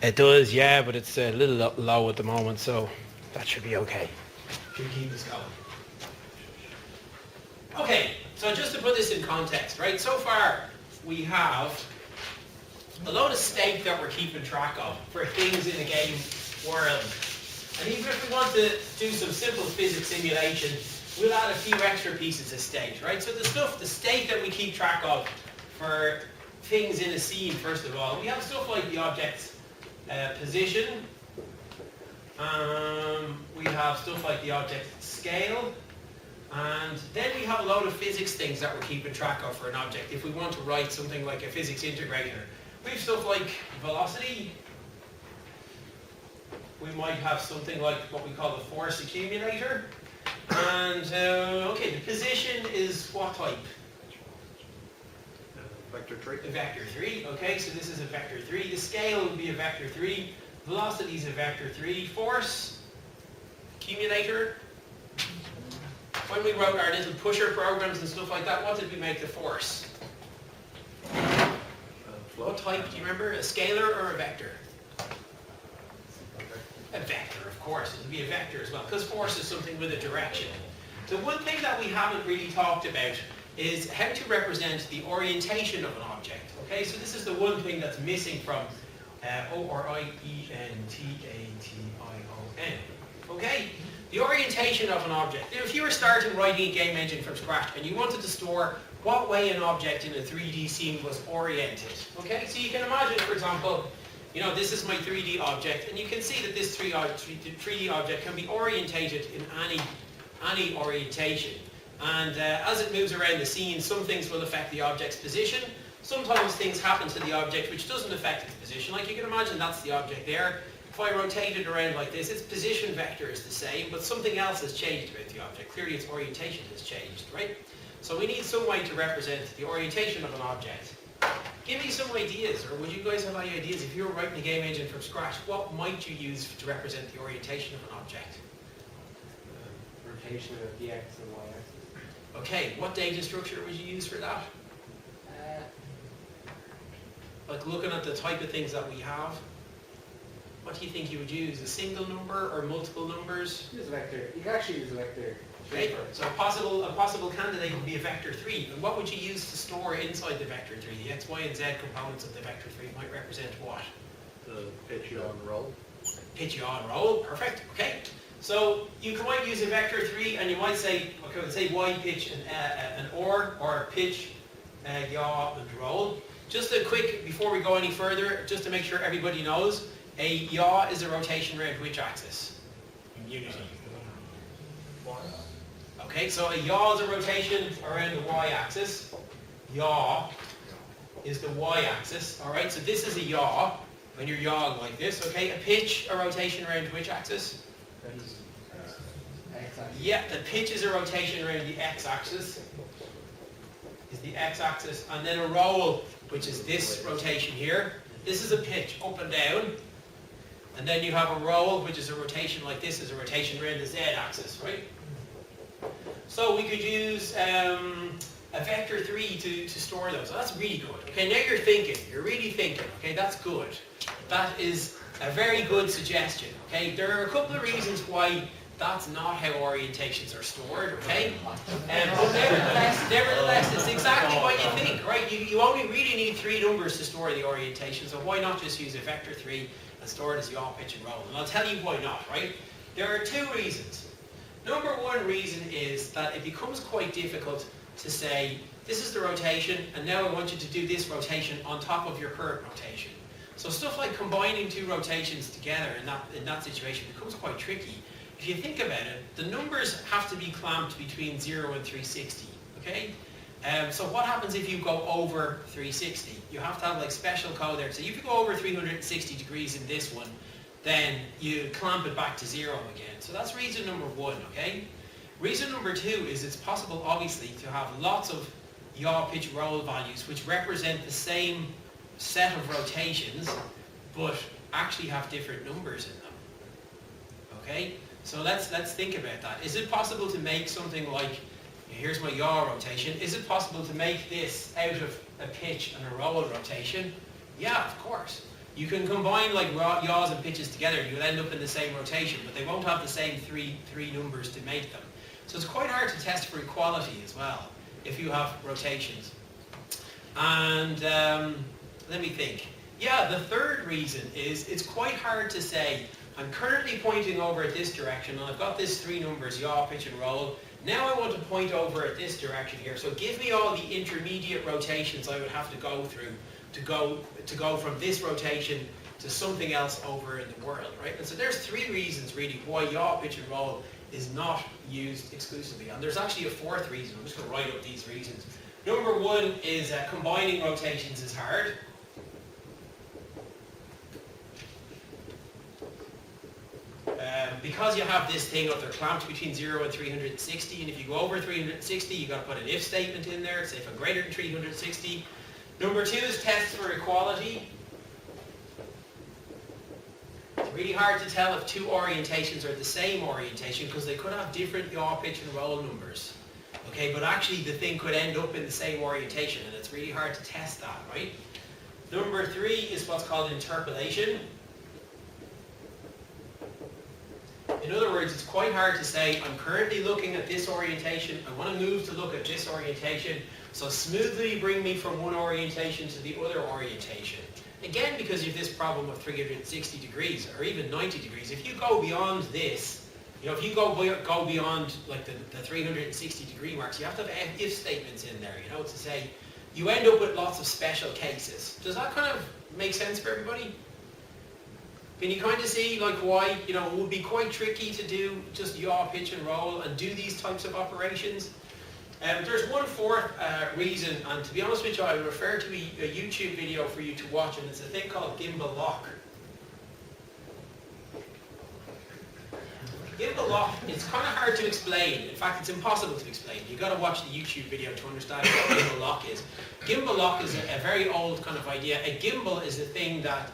It does, yeah, but it's a little low at the moment, so that should be okay. Should keep this going. Okay, so just to put this in context, right? So far, we have a load of state that we're keeping track of for things in a game world. And even if we want to do some simple physics simulation, we'll add a few extra pieces of state, right? So the state that we keep track of for things in a scene, first of all, we have stuff like the object's position. We have stuff like the object's scale. And then we have a load of physics things that we're keeping track of for an object. If we want to write something like a physics integrator, we have stuff like velocity. We might have something like what we call the force accumulator. And, okay, the position is what type? Vector 3. A vector 3, okay, so this is a vector 3. The scale would be a vector 3. Velocity is a vector 3. Force accumulator. When we wrote our little pusher programs and stuff like that, what did we make the force? What type, do you remember? A scalar or a vector? A vector, of course. It would be a vector as well, because force is something with a direction. The one thing that we haven't really talked about is how to represent the orientation of an object. Okay, so this is the one thing that's missing from orientation. Okay, the orientation of an object. Now, if you were starting writing a game engine from scratch and you wanted to store what way an object in a 3D scene was oriented. Okay, so you can imagine, for example, you know, this is my 3D object, and you can see that this 3D object can be orientated in any orientation. And as it moves around the scene, some things will affect the object's position. Sometimes things happen to the object which doesn't affect its position. Like you can imagine that's the object there. If I rotate it around like this, its position vector is the same, but something else has changed about the object. Clearly its orientation has changed, right? So we need some way to represent the orientation of an object. Give me some ideas, or would you guys have any ideas if you were writing a game engine from scratch, what might you use to represent the orientation of an object? Rotation of the x and y axis. Okay, what data structure would you use for that? Like looking at the type of things that we have, what do you think you would use? A single number or multiple numbers? Use a vector. You can actually use a vector. Okay, so a possible candidate would be a vector 3. And what would you use to store inside the vector 3? The x, y, and z components of the vector 3 might represent what? The pitch, yaw, and roll. Pitch, yaw, and roll. Perfect. Okay. So you might use a vector 3, and you might say, okay, let's say y, pitch, and or pitch, yaw, and roll. Just a quick, before we go any further, just to make sure everybody knows, a yaw is a rotation around which axis? Unity. Okay, so a yaw is a rotation around the y-axis. Yaw is the y-axis. All right, so this is a yaw when you're yawing like this. Okay, a pitch, a rotation around which axis? Yeah, the pitch is a rotation around the x-axis. Is the x-axis, and then a roll, which is this rotation here. This is a pitch up and down, and then you have a roll, which is a rotation like this, is a rotation around the z-axis, right? So we could use a vector 3 to store those. So that's really good. Okay, now you're thinking. You're really thinking. Okay, that's good. That is a very good suggestion. Okay, there are a couple of reasons why that's not how orientations are stored. Okay, but nevertheless, it's exactly what you think, right? You only really need 3 numbers to store the orientation. So why not just use a vector 3 and store it as yaw, pitch, and roll? And I'll tell you why not. Right? There are 2 reasons. Number 1 reason is that it becomes quite difficult to say, this is the rotation, and now I want you to do this rotation on top of your current rotation. So stuff like combining 2 rotations together in that situation becomes quite tricky. If you think about it, the numbers have to be clamped between 0 and 360, okay? So what happens if you go over 360? You have to have like special code there. So if you go over 360 degrees in this one, then you clamp it back to 0 again. So that's reason number 1, okay? Reason number 2 is it's possible, obviously, to have lots of yaw, pitch, roll values which represent the same set of rotations, but actually have different numbers in them, okay? So let's think about that. Is it possible to make something like, here's my yaw rotation, is it possible to make this out of a pitch and a roll rotation? Yeah, of course. You can combine like yaws and pitches together and you'll end up in the same rotation, but they won't have the same three numbers to make them. So it's quite hard to test for equality as well if you have rotations. And let me think. Yeah, the third reason is it's quite hard to say, I'm currently pointing over at this direction and I've got these three numbers, yaw, pitch and roll. Now I want to point over at this direction here. So give me all the intermediate rotations I would have to go through to go from this rotation to something else over in the world, right? And so there's three reasons really why yaw, pitch and roll is not used exclusively. And there's actually a fourth reason. I'm just going to write up these reasons. Number one is combining rotations is hard. Because you have this thing of they're clamped between 0 and 360, and if you go over 360, you've got to put an if statement in there, say if I'm greater than 360. Number two is tests for equality. It's really hard to tell if two orientations are the same orientation because they could have different yaw, pitch and roll numbers. Okay, but actually the thing could end up in the same orientation and it's really hard to test that, right? Number three is what's called interpolation. In other words, it's quite hard to say, I'm currently looking at this orientation, I want to move to look at this orientation, so smoothly bring me from one orientation to the other orientation. Again, because you have this problem of 360 degrees, or even 90 degrees, if you go beyond this, you know, if you go beyond like the 360 degree marks, you have to have if statements in there, you know, to say, you end up with lots of special cases. Does that kind of make sense for everybody? Can you kind of see like why, you know, it would be quite tricky to do just yaw, pitch and roll and do these types of operations? There's one fourth reason, and to be honest with you, I would refer to a YouTube video for you to watch, and it's a thing called gimbal lock. Gimbal lock, it's kind of hard to explain. In fact, it's impossible to explain. You've got to watch the YouTube video to understand what gimbal lock is. Gimbal lock is a very old kind of idea. A gimbal is a thing that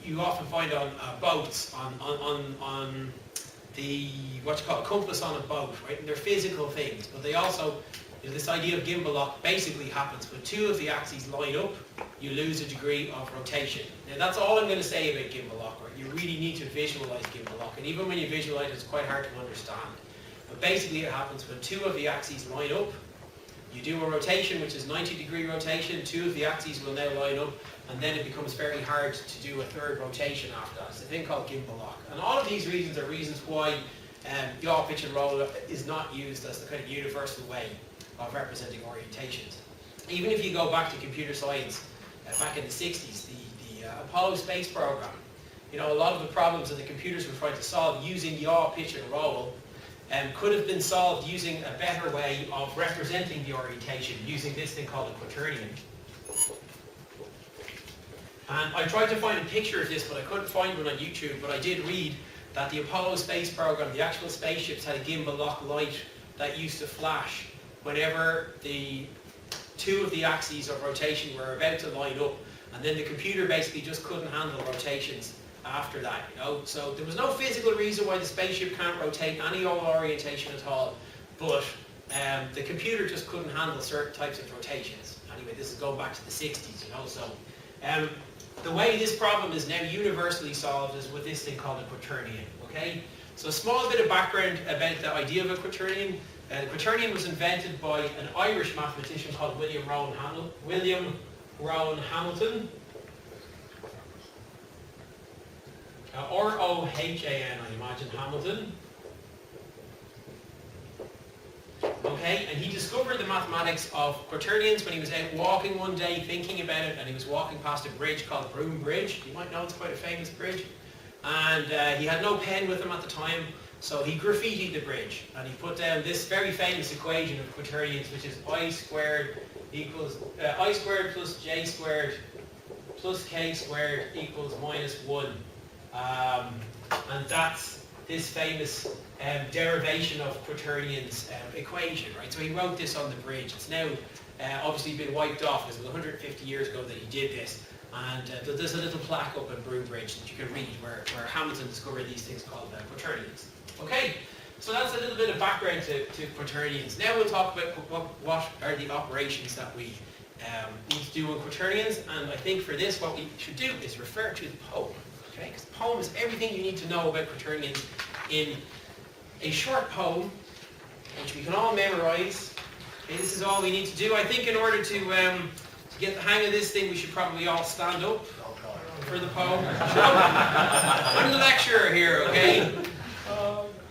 you often find on boats, on the, what you call a compass on a boat, right? And they're physical things, but they also, you know, this idea of gimbal lock basically happens when two of the axes line up, you lose a degree of rotation. Now that's all I'm going to say about gimbal lock, right? You really need to visualize gimbal lock, and even when you visualize it, it's quite hard to understand. But basically it happens when two of the axes line up, you do a rotation which is 90-degree rotation, two of the axes will now line up, and then it becomes very hard to do a third rotation after that. It's a thing called gimbal lock. And all of these reasons are reasons why yaw, pitch and roll is not used as the kind of universal way of representing orientations. Even if you go back to computer science, back in the 60s, the Apollo space program, you know, a lot of the problems that the computers were trying to solve using yaw, pitch and roll could have been solved using a better way of representing the orientation, using this thing called a quaternion. And I tried to find a picture of this, but I couldn't find one on YouTube, but I did read that the Apollo space program, the actual spaceships had a gimbal lock light that used to flash whenever the two of the axes of rotation were about to line up, and then the computer basically just couldn't handle rotations after that, you know. So there was no physical reason why the spaceship can't rotate any old orientation at all, but the computer just couldn't handle certain types of rotations. Anyway, this is going back to the 60s, you know, so the way this problem is now universally solved is with this thing called a quaternion, okay? So a small bit of background about the idea of a quaternion. The quaternion was invented by an Irish mathematician called William Rowan Hamilton. R-O-H-A-N, I imagine, Hamilton. Okay, and he discovered the mathematics of quaternions when he was out walking one day thinking about it, and he was walking past a bridge called Broome Bridge. You might know it's quite a famous bridge. And he had no pen with him at the time, so he graffitied the bridge, and he put down this very famous equation of quaternions, which is I squared equals I squared plus j squared plus k squared equals minus 1. And that's this famous derivation of Quaternion's equation, right? So he wrote this on the bridge. It's now obviously been wiped off because it was 150 years ago that he did this. And there's a little plaque up in Broome Bridge that you can read where Hamilton discovered these things called Quaternions. Okay, so that's a little bit of background to Quaternions. Now we'll talk about what are the operations that we need to do in quaternions, and I think for this what we should do is refer to the poem. Okay, because the poem is everything you need to know about quaternions in a short poem, which we can all memorize. Okay, this is all we need to do. I think in order to get the hang of this thing, we should probably all stand up for the poem. I'm the lecturer here, okay?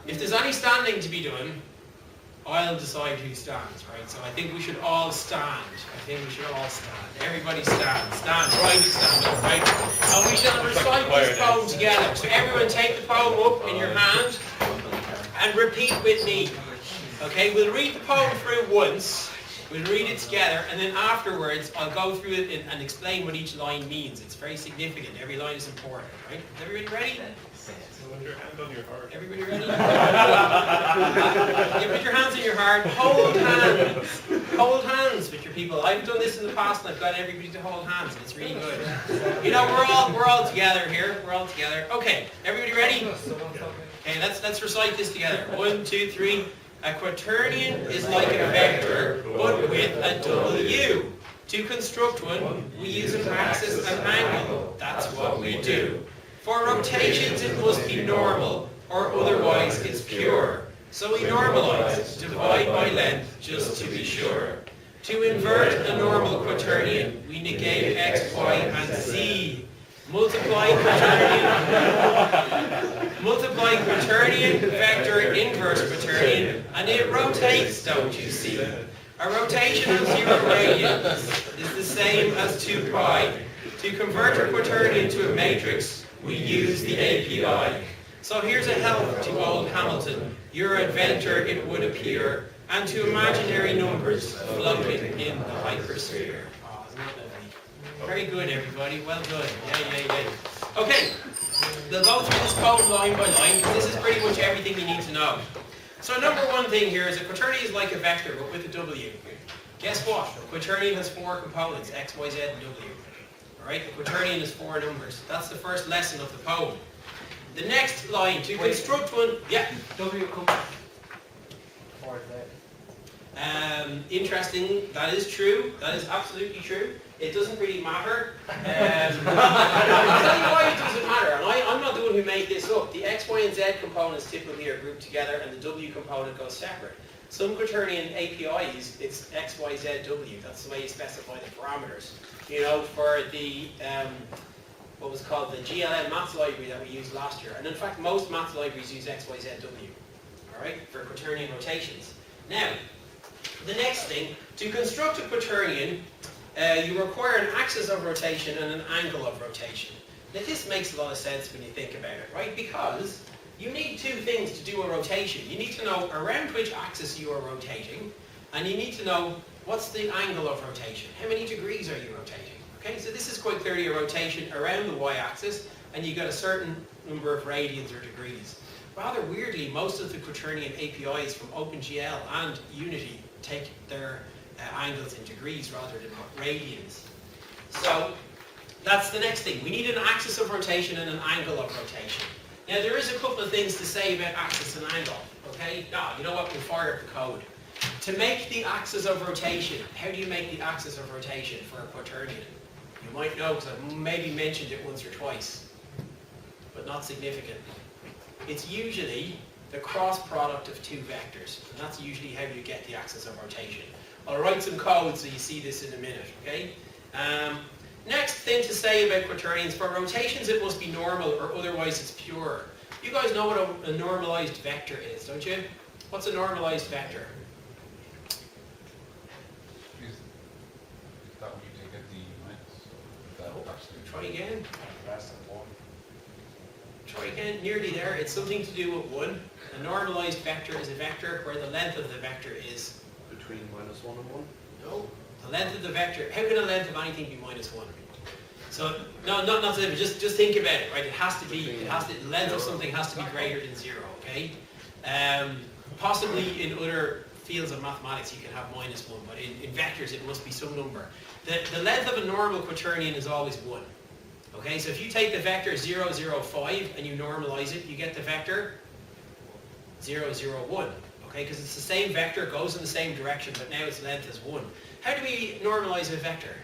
If there's any standing to be done, I'll decide who stands, right? So I think we should all stand. I think we should all stand. Everybody stand. Stand. Right, stand up, right? And we shall recite this poem together. So everyone take the poem up in your hand and repeat with me. Okay, we'll read the poem through once. We'll read it together, and then afterwards I'll go through it and explain what each line means. It's very significant. Every line is important, right? Is everybody ready? Put your hand on your heart. Everybody ready? Yeah, put your hands on your heart. Hold hands. Hold hands with your people. I've done this in the past, and I've got everybody to hold hands, and it's really good. You know, we're all together here. We're all together. Okay, everybody ready? Okay, let's recite this together. 1, 2, 3. A quaternion is like a vector, but with a W. To construct one, we use a matrices and angle. That's what we do. For rotations, it must be normal, or otherwise it's pure. So we normalize, divide by length, just to be sure. To invert a normal quaternion, we negate x, y, and z. Multiply quaternion, vector, inverse quaternion, and it rotates, don't you see? A rotation of 0 radians is the same as 2 pi. To convert a quaternion to a matrix, we use the API. So here's a help to old Hamilton. You're an inventor, it would appear, and to imaginary numbers floating in the hypersphere. Oh, isn't that lovely? Very good, everybody. Well done. Yay. Okay, we'll go through this code line by line, because this is pretty much everything you need to know. So number one thing here is a quaternion is like a vector, but with a W. Guess what? A quaternion has 4 components, x, y, z, and w. Alright, a quaternion is 4 numbers. That's the first lesson of the poem. The next line, to construct one, yeah. W comes before Z. Interesting, that is true. That is absolutely true. It doesn't really matter. I'll tell you why it doesn't matter. And I'm not the one who made this up. The x, y, and z components typically are grouped together, and the w component goes separate. Some quaternion APIs, it's x, y, z, w. That's the way you specify the parameters. You know, for the what was called the GLM maths library that we used last year. And in fact, most maths libraries use x, y, z, w. All right, for quaternion rotations. Now, the next thing, to construct a quaternion, you require an axis of rotation and an angle of rotation. Now this makes a lot of sense when you think about it, right? Because you need 2 things to do a rotation. You need to know around which axis you are rotating, and you need to know what's the angle of rotation. How many degrees are you rotating? Okay, so this is quite clearly a rotation around the y-axis, and you've got a certain number of radians or degrees. Rather weirdly, most of the quaternion APIs from OpenGL and Unity take their angles in degrees rather than radians. So that's the next thing. We need an axis of rotation and an angle of rotation. Now there is a couple of things to say about axis and angle. Okay? Now, you know what? We'll fire up the code. To make the axis of rotation, how do you make the axis of rotation for a quaternion? You might know because I've maybe mentioned it once or twice, but not significant. It's usually the cross product of 2 vectors, and that's usually how you get the axis of rotation. I'll write some code so you see this in a minute, okay? Next thing to say about quaternions, for rotations it must be normal or otherwise it's pure. You guys know what a normalized vector is, don't you? What's a normalized vector? Is that when you take out the units? Try again. Less than 1. Try again. Nearly there. It's something to do with 1. A normalized vector is a vector where the length of the vector is... Between -1 and 1? No. The length of the vector... How can the length of anything be -1? So, no, not so, just think about it, right? It has to be... the length of something has to be greater than 0, okay? Possibly in other fields of mathematics you can have -1, but in vectors it must be some number. The length of a normal quaternion is always 1. Okay, so if you take the vector 0, 0, 5 and you normalize it, you get the vector 0, 0, 1. okay? Because it's the same vector, goes in the same direction, but now its length is 1. How do we normalize a vector?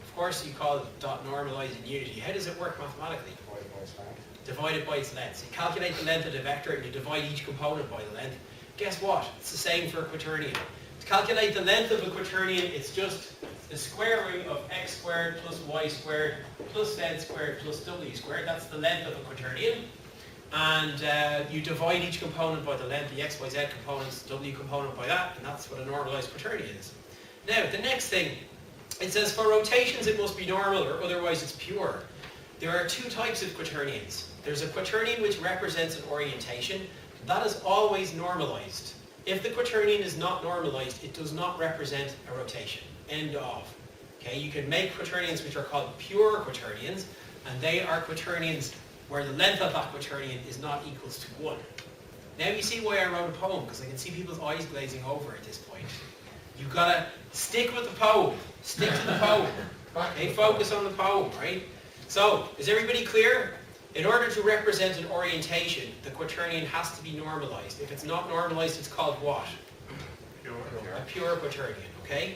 Of course, you call it dot normalize in Unity. How does it work mathematically? Divide it by its length. So you calculate the length of the vector and you divide each component by the length. Guess what? It's the same for a quaternion. To calculate the length of a quaternion, it's just the square root of x squared plus y squared plus z squared plus w squared. That's the length of a quaternion. And you divide each component by the length, the x, y, z components, w component by that, and that's what a normalized quaternion is. Now, the next thing, it says for rotations it must be normal or otherwise it's pure. There are two types of quaternions. There's a quaternion which represents an orientation. That is always normalized. If the quaternion is not normalized, it does not represent a rotation. End of. Okay, you can make quaternions which are called pure quaternions, and they are quaternions where the length of that quaternion is not equals to 1. Now you see why I wrote a poem, because I can see people's eyes glazing over at this point. You've got to stick with the poem. Stick to the poem. Okay, focus on the poem, right? So, is everybody clear? In order to represent an orientation, the quaternion has to be normalized. If it's not normalized, it's called what? Pure. A pure quaternion, okay?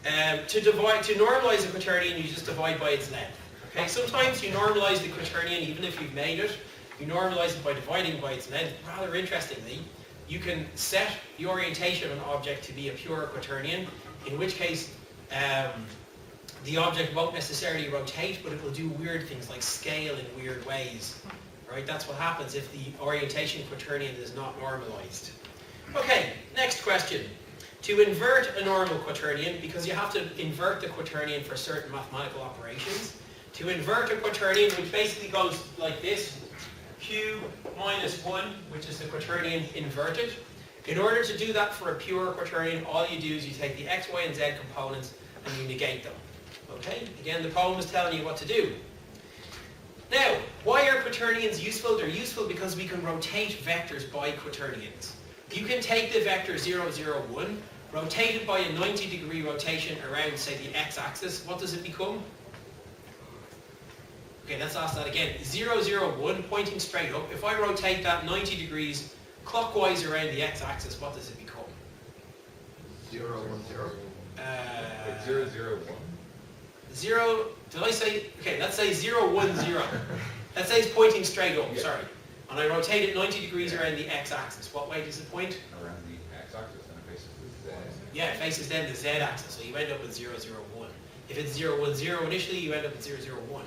To normalize a quaternion, you just divide by its length. Okay, sometimes you normalize the quaternion, even if you've made it, you normalize it by dividing by its length. Rather interestingly, you can set the orientation of an object to be a pure quaternion, in which case the object won't necessarily rotate, but it will do weird things like scale in weird ways. Right? That's what happens if the orientation quaternion is not normalized. Okay, next question. To invert a normal quaternion, because you have to invert the quaternion for certain mathematical operations, to invert a quaternion, which basically goes like this, q minus 1, which is the quaternion inverted. In order to do that for a pure quaternion, all you do is you take the x, y, and z components and you negate them. Okay? Again, the poem is telling you what to do. Now, why are quaternions useful? They're useful because we can rotate vectors by quaternions. You can take the vector 0, 0, 1, rotate it by a 90-degree rotation around, say, the x-axis. What does it become? Okay, let's ask that again. 0, 0, 1, pointing straight up. If I rotate that 90 degrees clockwise around the x-axis, what does it become? 0, 1, 0. 0, 0, 1. 0, did I say, okay, let's say 0, 1, 0. Let's say it's pointing straight up, sorry. And I rotate it 90 degrees around the x-axis. What way does it point? Around the x-axis and it faces the z. Yeah, it faces then the z-axis, so you end up with 0, 0, 1. If it's 0, 1, 0 initially, you end up with 0, 0, 1.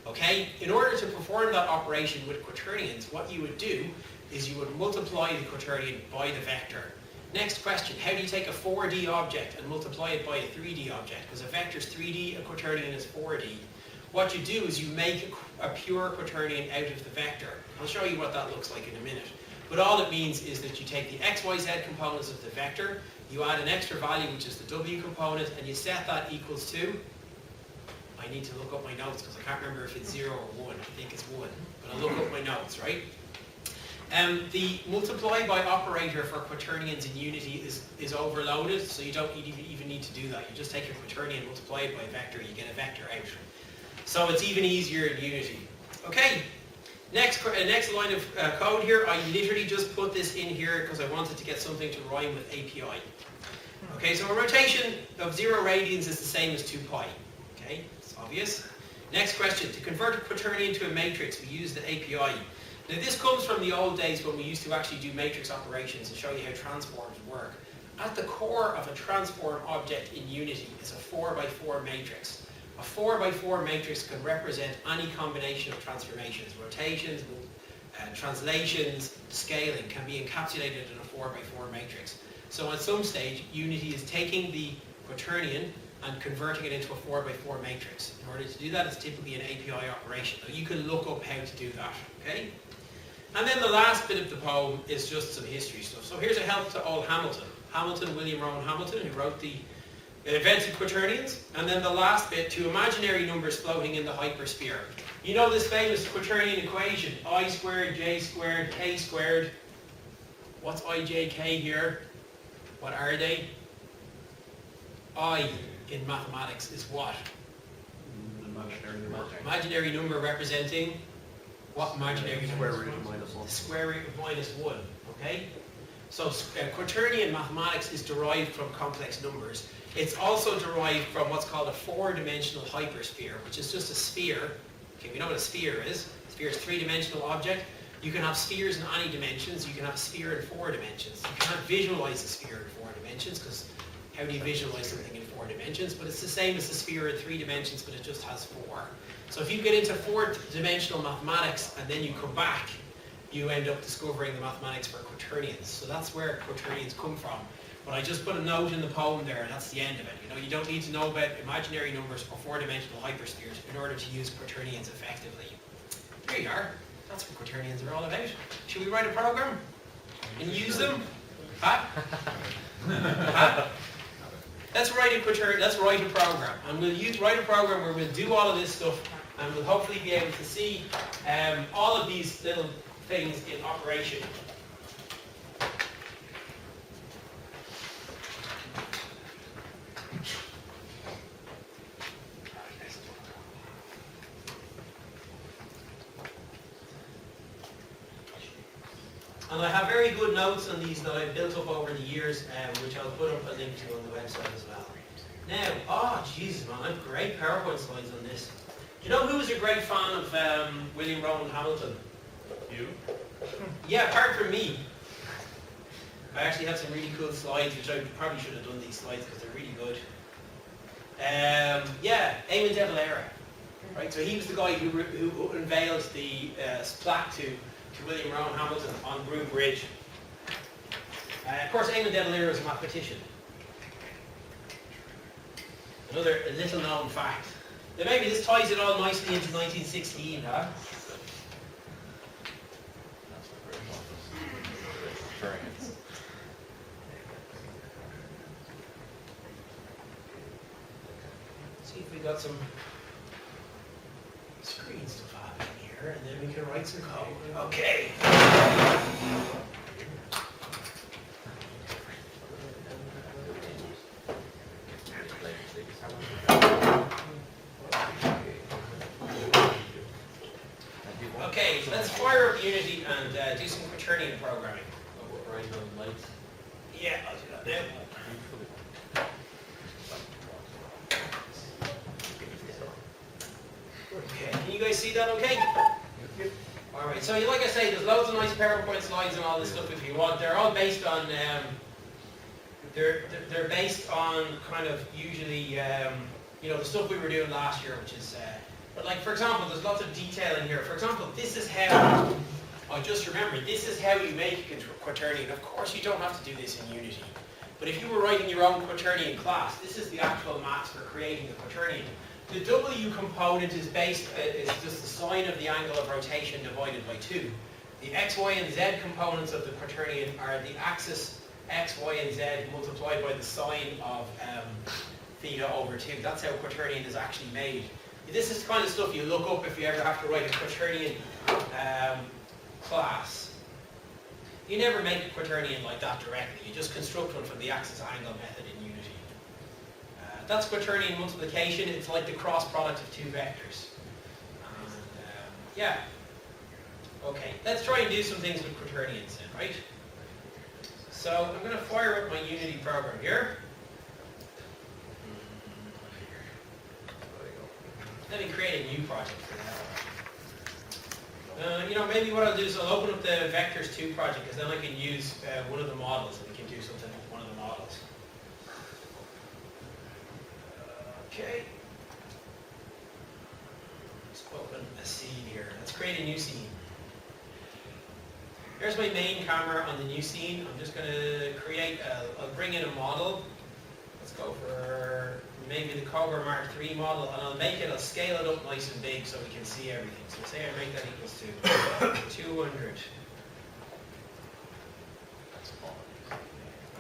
Okay? In order to perform that operation with quaternions, what you would do is you would multiply the quaternion by the vector. Next question, how do you take a 4D object and multiply it by a 3D object? Because a vector is 3D, a quaternion is 4D. What you do is you make a pure quaternion out of the vector. I'll show you what that looks like in a minute. But all it means is that you take the x, y, z components of the vector, you add an extra value, which is the w component, and you set that equals to, I need to look up my notes because I can't remember if it's 0 or 1. I think it's 1, but I'll look up my notes, right? The multiply by operator for quaternions in Unity is overloaded, so you don't even need to do that. You just take your quaternion, multiply it by a vector, you get a vector out. So it's even easier in Unity. Okay, next line of code here, I literally just put this in here because I wanted to get something to rhyme with API. Okay, so a rotation of 0 radians is the same as 2 pi. Okay, it's obvious. Next question, to convert a quaternion to a matrix, we use the API. Now this comes from the old days when we used to actually do matrix operations and show you how transforms work. At the core of a transform object in Unity is a 4x4 matrix. A 4x4 matrix can represent any combination of transformations. Rotations, translations, scaling can be encapsulated in a 4x4 matrix. So at some stage, Unity is taking the quaternion and converting it into a 4x4 matrix. In order to do that, it's typically an API operation. So you can look up how to do that, okay? And then the last bit of the poem is just some history stuff. So here's a help to old Hamilton. Hamilton, William Rowan Hamilton, who wrote the invented quaternions. And then the last bit, to imaginary numbers floating in the hypersphere. You know this famous quaternion equation, I squared, j squared, k squared. What's I, j, k here? What are they? I in mathematics is what? Imaginary number. Imaginary number representing what imaginary number? Square root of minus 1. The square root of minus 1, okay? So Quaternion mathematics is derived from complex numbers. It's also derived from what's called a four-dimensional hypersphere, which is just a sphere. Okay, we know what a sphere is. A sphere is a three-dimensional object. You can have spheres in any dimensions. You can have a sphere in four dimensions. You can't visualize a sphere in four dimensions, because how do you visualize something in four dimensions? But it's the same as the sphere in three dimensions, but it just has four. So if you get into four-dimensional mathematics and then you come back, you end up discovering the mathematics for Quaternions. So that's where Quaternions come from. But I just put a note in the poem there, and that's the end of it. You know, you don't need to know about imaginary numbers or four-dimensional hyperspheres in order to use Quaternions effectively. There you are. That's what Quaternions are all about. Should we write a program and use them? Huh? Huh? Let's write a program, and we'll write a program where we'll do all of this stuff, and we'll hopefully be able to see all of these little things in operation. And I have very good notes on these that I've built up over the years, which I'll put up a link to on the website as well. Now, oh Jesus man, I have great PowerPoint slides on this. Do you know who was a great fan of William Rowan Hamilton? You? Yeah, apart from me. I actually have some really cool slides, which I probably should have done these slides because they're really good. Yeah, Eamon de Valera. Right, so he was the guy who unveiled the plaque to William Rowan Hamilton on Broome Bridge. Of course, Eamon de Valera was a mathematician. Another little known fact. Now maybe this ties it all nicely into 1916, huh? See if we got some screen stuff happening here, and then we can write some code. Okay. Okay, so let's fire up Unity and do some Quaternion programming. Yeah, I'll do that now. Okay, can you guys see that okay? Yep. Alright, so like I say, there's loads of nice PowerPoint slides and all this stuff if you want. They're all based on, they're based on kind of usually, you know, the stuff we were doing last year, which is, but like for example, there's lots of detail in here. For example, this is how, I just remembered, this is how you make a Quaternion. Of course you don't have to do this in Unity. But if you were writing your own Quaternion class, this is the actual maths for creating the Quaternion. The W component is just the sine of the angle of rotation divided by 2. The X, Y, and Z components of the Quaternion are the axis X, Y, and Z multiplied by the sine of theta over 2. That's how Quaternion is actually made. This is the kind of stuff you look up if you ever have to write a Quaternion class. You never make a Quaternion like that directly. You just construct one from the axis angle method in Unity. That's Quaternion multiplication. It's like the cross product of two vectors. And, yeah. Okay, let's try and do some things with Quaternions then, right? So I'm going to fire up my Unity program here. Let me create a new project for that. You know, maybe what I'll do is I'll open up the Vectors 2 project, because then I can use one of the models and we can do something with one of the models. Okay. Let's open a scene here. Let's create a new scene. Here's my main camera on the new scene. I'm just going to create, I'll bring in a model. Let's go for maybe the Cobra Mark III model, and I'll scale it up nice and big so we can see everything. So say I make that equals to 200.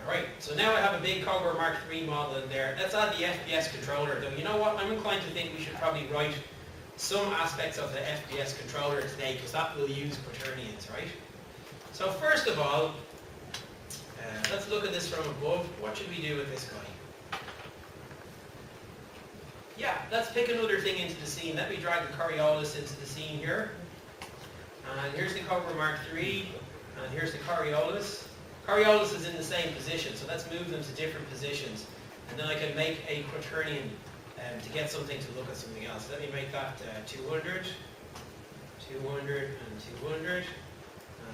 Alright, so now I have a big Cobra Mark III model in there. Let's add the FPS controller, though. You know what? I'm inclined to think we should probably write some aspects of the FPS controller today, because that will use Quaternions, right? So first of all, let's look at this from above. What should we do with this guy? Yeah, let's pick another thing into the scene. Let me drag the Coriolis into the scene here. And here's the Cobra Mark III, and here's the Coriolis. Coriolis is in the same position, so let's move them to different positions. And then I can make a quaternion to get something to look at something else. Let me make that 200, 200, and 200.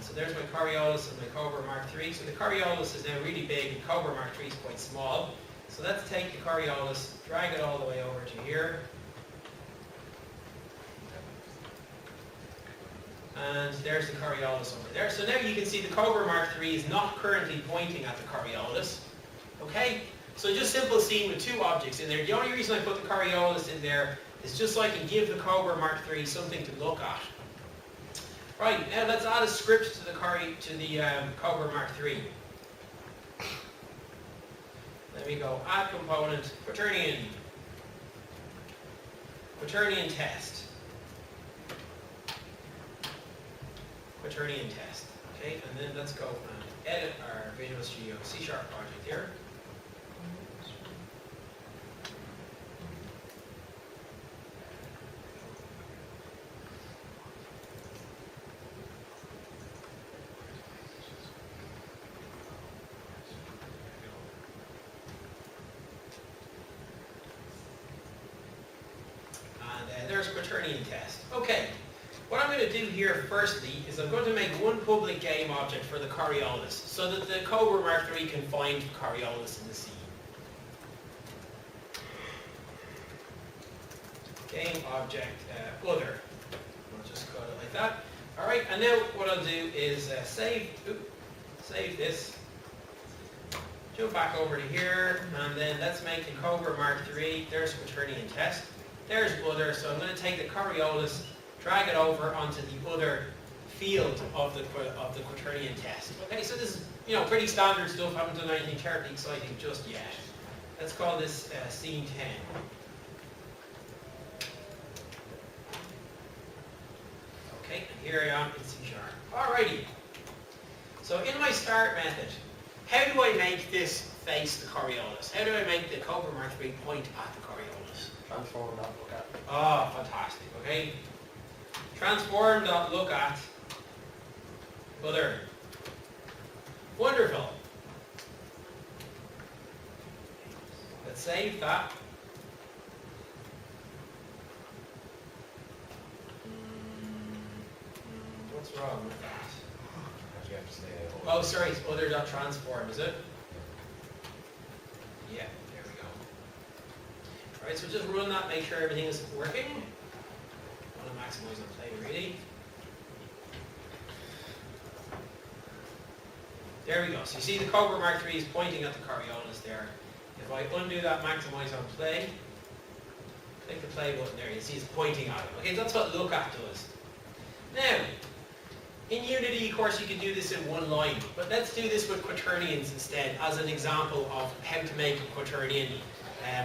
So there's my Coriolis and my Cobra Mark III. So the Coriolis is now really big and Cobra Mark III is quite small. So let's take the Coriolis, drag it all the way over to here. And there's the Coriolis over there. So now you can see the Cobra Mark III is not currently pointing at the Coriolis. Okay? So just simple scene with two objects in there. The only reason I put the Coriolis in there is just so I can give the Cobra Mark III something to look at. Right, now let's add a script to the Cobra Mark III. Let me go add component, Quaternion, Quaternion test. Quaternion test. Okay, and then let's go and edit our Visual Studio C# project here. There's Quaternion test. Okay, what I'm going to do here firstly is I'm going to make one public game object for the Coriolis so that the Cobra Mark III can find Coriolis in the scene. Game object other. I'll just call it like that. Alright, and now what I'll do is save this, jump back over to here, and then let's make the Cobra Mark III. There's Quaternion test. There's other, so I'm going to take the Coriolis, drag it over onto the other field of the Quaternion test. Okay, so this is, pretty standard stuff. I haven't done anything terribly exciting just yet. Let's call this scene 10. Okay, and here I am in C#. Alrighty. So in my start method, how do I make this face the Coriolis? How do I make the Cobra Mark III point at the Coriolis? Transform that, look at. Ah, fantastic, okay. Transform.look at other. Wonderful. Let's save that. What's wrong with that? You have to stay at home. Oh, sorry, it's other.transform, is it? Yeah, there we go. Alright, so just run that, make sure everything is working. I want to maximize the play, really. There we go. So you see the Cobra Mark III is pointing at the Coriolis there. If I undo that, maximize on play, click the play button there, you see it's pointing at it. Okay, that's what look at does. Now, in Unity, of course, you can do this in one line, but let's do this with quaternions instead as an example of how to make a quaternion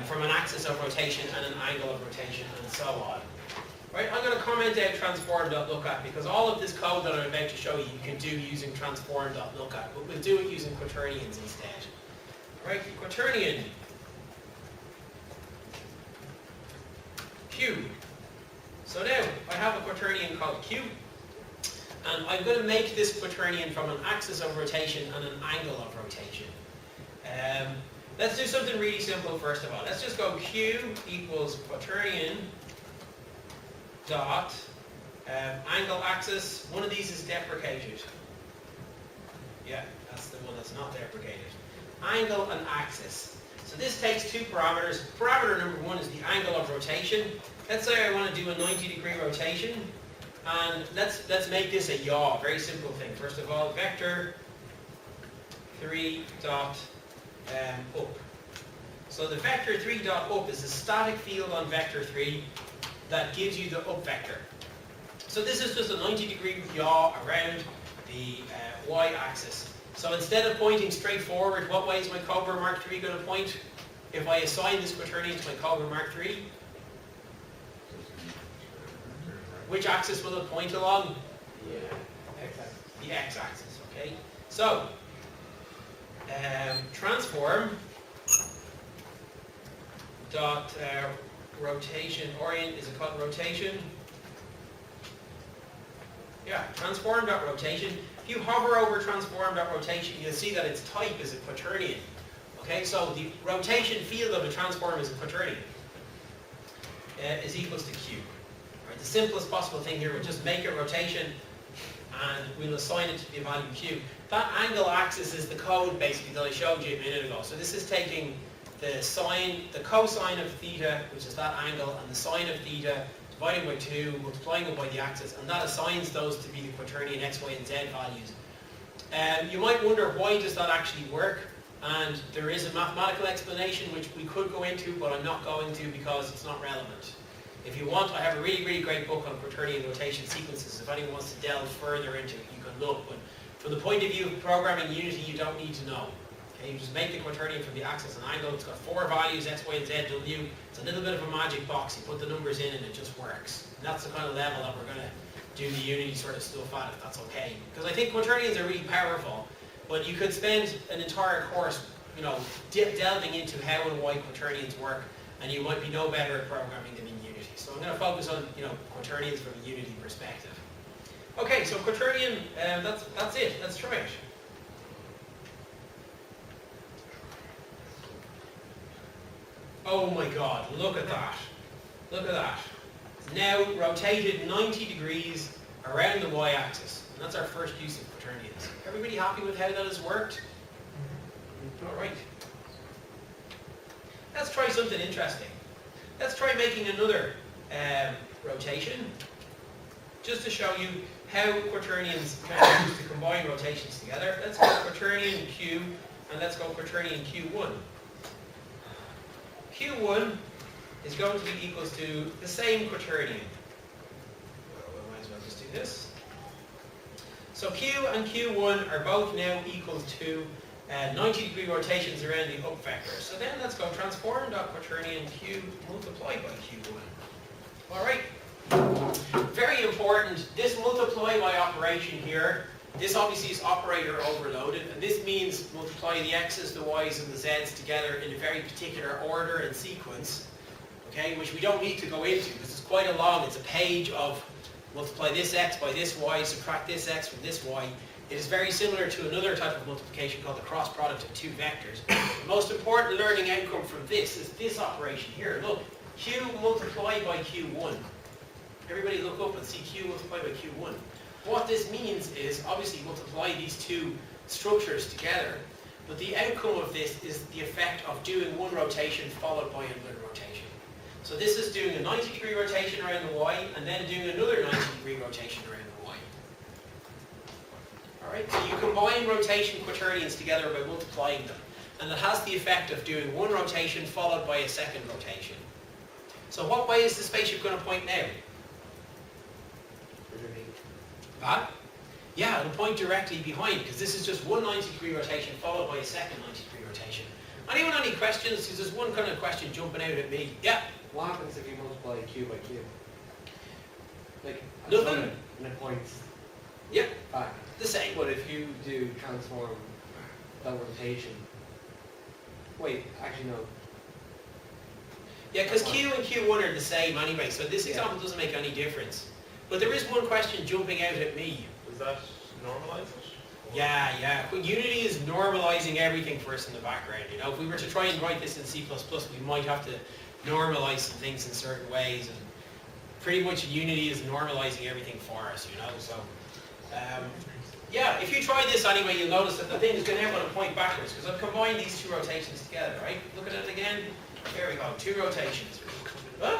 from an axis of rotation and an angle of rotation and so on. Right, I'm going to comment out transform.lookat because all of this code that I'm about to show you, you can do using transform.lookat, but we'll do it using quaternions instead. Right, quaternion Q. So now I have a quaternion called Q, and I'm going to make this quaternion from an axis of rotation and an angle of rotation. Let's do something really simple first of all. Let's just go Q equals quaternion dot angle axis. One of these is deprecated. Yeah, that's the one that's not deprecated. Angle and axis. So this takes two parameters. Parameter number one is the angle of rotation. Let's say I want to do a 90-degree rotation, and let's make this a yaw. Very simple thing. First of all, vector 3 dot up. So the vector 3 dot up is a static field on vector 3 that gives you the up vector. So this is just a 90-degree yaw around the y-axis. So instead of pointing straight forward, what way is my Cobra Mark III going to point? If I assign this quaternion to my Cobra Mark III, which axis will it point along? The x-axis, okay? So, transform dot rotation orient, is it called rotation? Yeah, transform.rotation. If you hover over transform.rotation, you'll see that its type is a quaternion. Okay, so the rotation field of a transform is a quaternion. Is equals to Q. Right, the simplest possible thing here, we'll just make a rotation and we'll assign it to the value Q. That angle axis is the code basically that I showed you a minute ago. So this is taking the sine, the cosine of theta, which is that angle, and the sine of theta dividing by 2, multiplying it by the axis, and that assigns those to be the quaternion x, y, and z values. You might wonder, why does that actually work? And there is a mathematical explanation which we could go into, but I'm not going to because it's not relevant. If you want, I have a really, really great book on quaternion rotation sequences. If anyone wants to delve further into it, you can look. But from the point of view of programming Unity, you don't need to know. Okay, you just make the quaternion from the axis and angle. It's got 4 values, x, y, and z, w. It's a little bit of a magic box. You put the numbers in and it just works. And that's the kind of level that we're going to do the Unity sort of stuff at, if that's okay. Because I think quaternions are really powerful. But you could spend an entire course, you know, delving into how and why quaternions work, and you might be no better at programming than in Unity. So I'm going to focus on, you know, quaternions from a Unity perspective. Okay, so quaternion, that's it. Let's try it. Oh my God! Look at that! Look at that! It's now rotated 90 degrees around the y-axis. And that's our first use of quaternions. Everybody happy with how that has worked? All right. Let's try something interesting. Let's try making another rotation, just to show you how quaternions can be used to combine rotations together. Let's go quaternion Q, and let's go quaternion Q1. Q1 is going to be equals to the same quaternion. Well, we might as well just do this. So Q and Q1 are both now equal to 90-degree rotations around the up vector. So then let's go transform.quaternion Q multiplied by Q1. All right. Very important, this multiply by operation here, this obviously is operator overloaded, and this means multiply the x's, the y's, and the z's together in a very particular order and sequence, okay, which we don't need to go into because it's quite a long, it's a page of multiply this x by this y, subtract this x from this y. It is very similar to another type of multiplication called the cross product of two vectors. The most important learning outcome from this is this operation here. Look, q multiplied by q1. Everybody look up and see q multiplied by q1. What this means is, obviously, multiply these two structures together, but the outcome of this is the effect of doing one rotation followed by another rotation. So this is doing a 90-degree rotation around the y, and then doing another 90-degree rotation around the y. Alright, so you combine rotation quaternions together by multiplying them, and it has the effect of doing one rotation followed by a second rotation. So what way is the spaceship going to point now? That? Yeah, it'll point directly behind, because this is just one 90-degree rotation followed by a second 90-degree rotation. Anyone any questions? Because there's one kind of question jumping out at me. Yeah? What happens if you multiply q by q? Like, Nothing. And it points Yep, back. the same. But if you do transform that rotation... Wait, actually no. Yeah, because Q and Q1 are the same anyway, so this example doesn't make any difference. But there is one question jumping out at me. Does that normalize it? Yeah. But Unity is normalizing everything for us in the background. You know, if we were to try and write this in C++, we might have to normalize some things in certain ways. And pretty much Unity is normalizing everything for us, you know. So, yeah, if you try this anyway, you'll notice that the thing is going to point backwards, because I've combined these two rotations together, right? Look at it again. There we go, two rotations. Huh?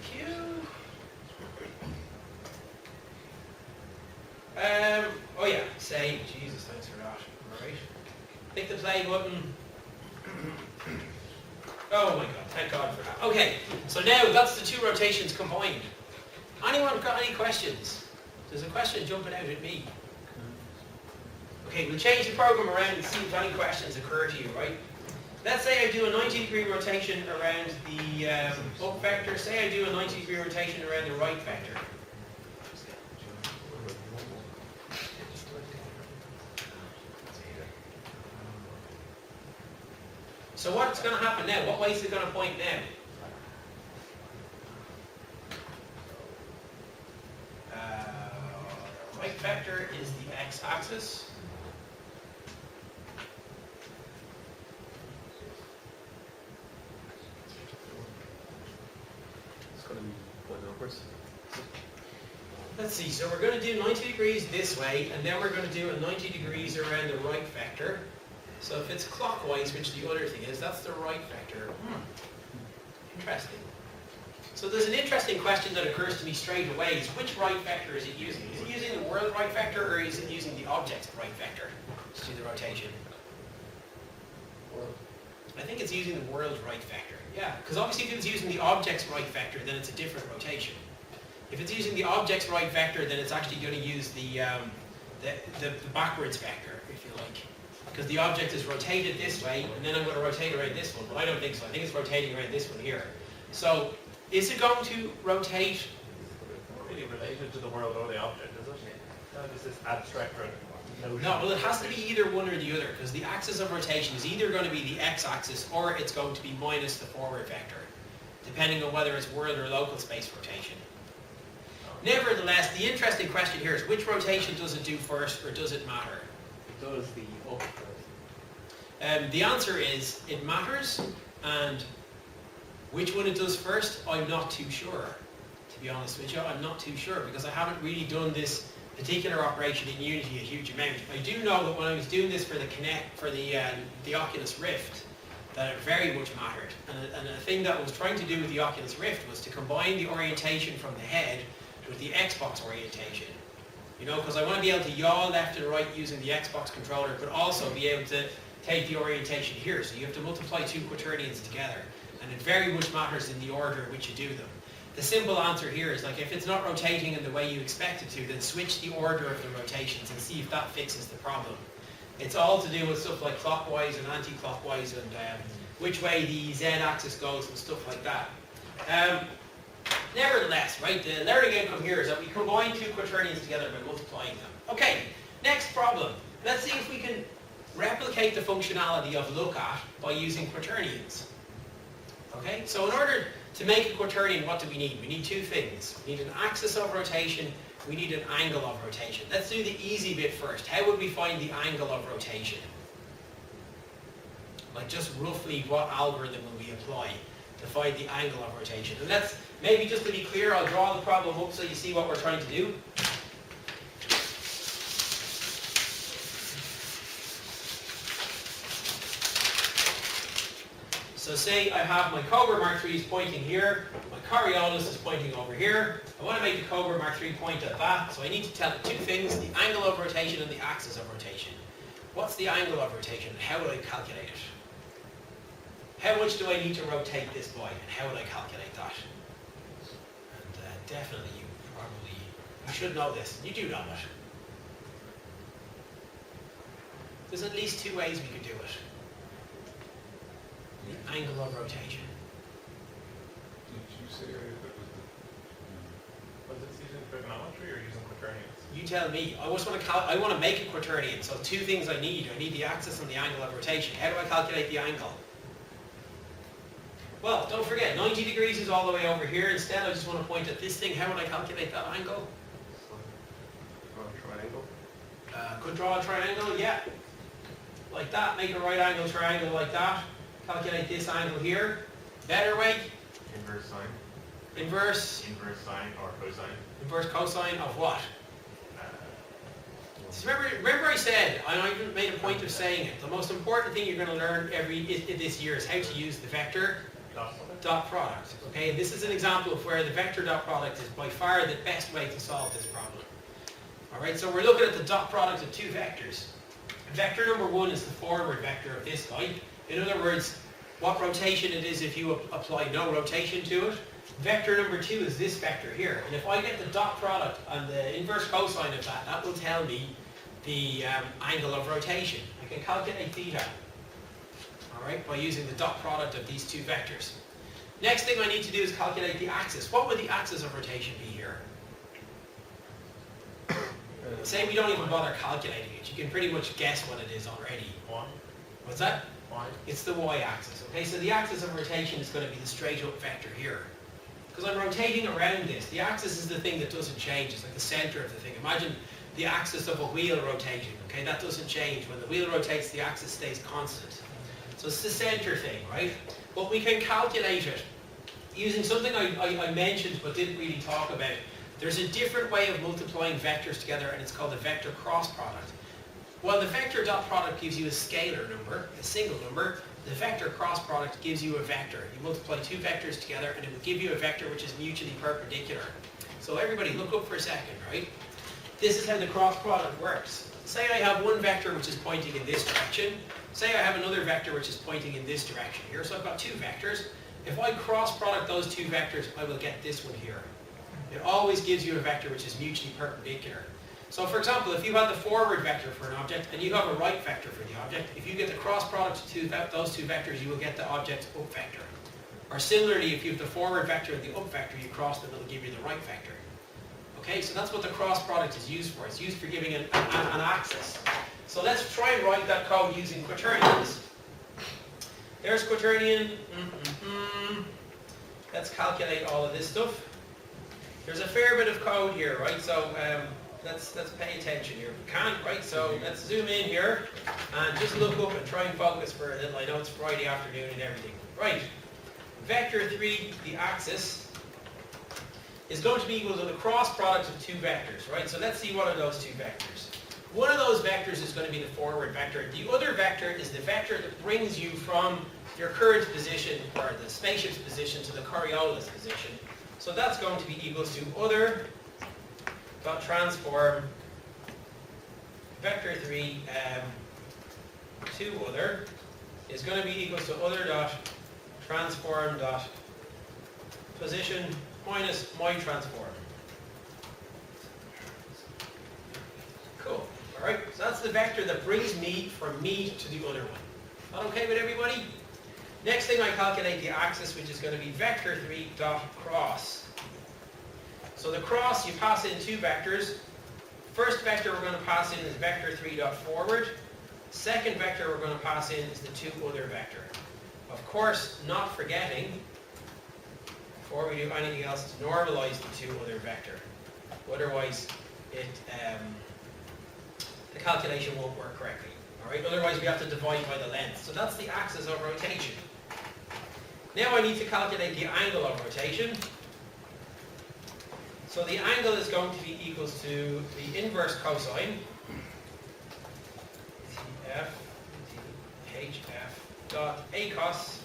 Q. Oh yeah, save. Jesus, thanks for that. Alright. Click the play button. Oh my god, thank God for that. Okay, so now that's the two rotations combined. Anyone got any questions? There's a question jumping out at me. Okay, we'll change the program around and see if any questions occur to you, right? Let's say I do a 90-degree rotation around the up vector. Say I do a 90-degree rotation around the right vector. So what's going to happen now? What way is it going to point now? Right vector is the x-axis. It's going to be going upwards. Let's see, so we're going to do 90 degrees this way, and then we're going to do a 90 degrees around the right vector. So if it's clockwise, which the other thing is, that's the right vector. Interesting. So there's an interesting question that occurs to me straight away, is which right vector is it using? Is it using the world right vector, or is it using the object's right vector to do the rotation? I think it's using the world right vector. Yeah, because obviously if it's using the object's right vector, then it's a different rotation. If it's using the object's right vector, then it's actually going to use the backwards vector, if you like. Because the object is rotated this way, and then I'm going to rotate around this one, but I don't think so. I think it's rotating around this one here. So, is it going to rotate? Really related to the world or the object, is it? No, this is abstract notion. No, well it has to be either one or the other, because the axis of rotation is either going to be the x-axis, or it's going to be minus the forward vector, depending on whether it's world or local space rotation. Nevertheless, the interesting question here is which rotation does it do first, or does it matter? It does the up first. The answer is it matters, and which one it does first, I'm not too sure. To be honest with you, I'm not too sure, because I haven't really done this particular operation in Unity a huge amount. I do know that when I was doing this for the Oculus Rift, that it very much mattered. And the thing that I was trying to do with the Oculus Rift was to combine the orientation from the head with the Xbox orientation. You know, because I want to be able to yaw left and right using the Xbox controller, but also be able to take the orientation here. So you have to multiply two quaternions together. And it very much matters in the order in which you do them. The simple answer here is, like, if it's not rotating in the way you expect it to, then switch the order of the rotations and see if that fixes the problem. It's all to do with stuff like clockwise and anti-clockwise, and which way the z-axis goes and stuff like that. Nevertheless, right, the learning outcome here is that we combine two quaternions together by multiplying them. Okay, next problem. Let's see if we can replicate the functionality of look at by using quaternions. Okay, so in order to make a quaternion, what do we need? We need two things. We need an axis of rotation, we need an angle of rotation. Let's do the easy bit first. How would we find the angle of rotation? Like, just roughly what algorithm will we apply to find the angle of rotation? And let's, maybe just to be clear, I'll draw the problem up so you see what we're trying to do. So say I have my Cobra Mark III is pointing here, my Coriolis is pointing over here. I want to make the Cobra Mark III point at that, so I need to tell it two things, the angle of rotation and the axis of rotation. What's the angle of rotation, and how would I calculate it? How much do I need to rotate this by, and how would I calculate that? And definitely you should know this. You do know it. There's at least two ways we could do it. The angle of rotation. Did you say earlier that was Was it using trigonometry or using quaternions? You tell me. I want to make a quaternion, so two things I need. I need the axis and the angle of rotation. How do I calculate the angle? Well, don't forget, 90 degrees is all the way over here. Instead, I just want to point at this thing. How would I calculate that angle? Draw a triangle. Could draw a triangle, yeah. Like that. Make a right angle triangle like that. Calculate this angle here. Better way? Inverse sine. Inverse. Inverse sine or cosine. Inverse cosine of what? So remember I said, and I even made a point of saying it, the most important thing you're going to learn this year is how to use the vector dot product. Okay, and this is an example of where the vector dot product is by far the best way to solve this problem. Alright, so we're looking at the dot product of two vectors. Vector number one is the forward vector of this guy. In other words, what rotation it is if you apply no rotation to it. Vector number two is this vector here. And if I get the dot product and the inverse cosine of that, that will tell me the angle of rotation. I can calculate theta, alright, by using the dot product of these two vectors. Next thing I need to do is calculate the axis. What would the axis of rotation be here? Say we don't even bother calculating it. You can pretty much guess what it is already. 1. What's that? Why? It's the y-axis. Okay, so the axis of rotation is going to be the straight up vector here. Because I'm rotating around this. The axis is the thing that doesn't change. It's like the center of the thing. Imagine the axis of a wheel rotating. Okay, that doesn't change. When the wheel rotates, the axis stays constant. So it's the center thing, right? But we can calculate it using something I mentioned but didn't really talk about. There's a different way of multiplying vectors together, and it's called the vector cross product. While the vector dot product gives you a scalar number, a single number, the vector cross product gives you a vector. You multiply two vectors together and it will give you a vector which is mutually perpendicular. So everybody look up for a second, right? This is how the cross product works. Say I have one vector which is pointing in this direction. Say I have another vector which is pointing in this direction here. So I've got two vectors. If I cross product those two vectors, I will get this one here. It always gives you a vector which is mutually perpendicular. So for example, if you had the forward vector for an object and you have a right vector for the object, if you get the cross product of those two vectors, you will get the object's up vector. Or similarly, if you have the forward vector and the up vector, you cross them, it'll give you the right vector. Okay, so that's what the cross product is used for. It's used for giving an axis. So let's try and write that code using quaternions. There's quaternion. Let's calculate all of this stuff. There's a fair bit of code here, right? So let's pay attention here. We can't, right? So let's zoom in here and just look up and try and focus for a little. I know it's Friday afternoon and everything. Right. Vector 3, the axis, is going to be equal to the cross product of two vectors, right? So let's see one of those two vectors. One of those vectors is going to be the forward vector. The other vector is the vector that brings you from your current position, or the spaceship's position, to the Coriolis position. So that's going to be equals to other dot transform vector 3 to other is going to be equals to other dot transform dot position minus my transform. Cool. Alright, so that's the vector that brings me from me to the other one. That okay with everybody? Next thing, I calculate the axis, which is going to be vector 3 dot cross. So the cross, you pass in two vectors. First vector we're going to pass in is vector 3 dot forward. Second vector we're going to pass in is the two other vector. Of course, not forgetting, before we do anything else, to normalize the two other vector. Otherwise, the calculation won't work correctly. All right? Otherwise, we have to divide by the length. So that's the axis of rotation. Now I need to calculate the angle of rotation. So the angle is going to be equals to the inverse cosine, hf dot a cos,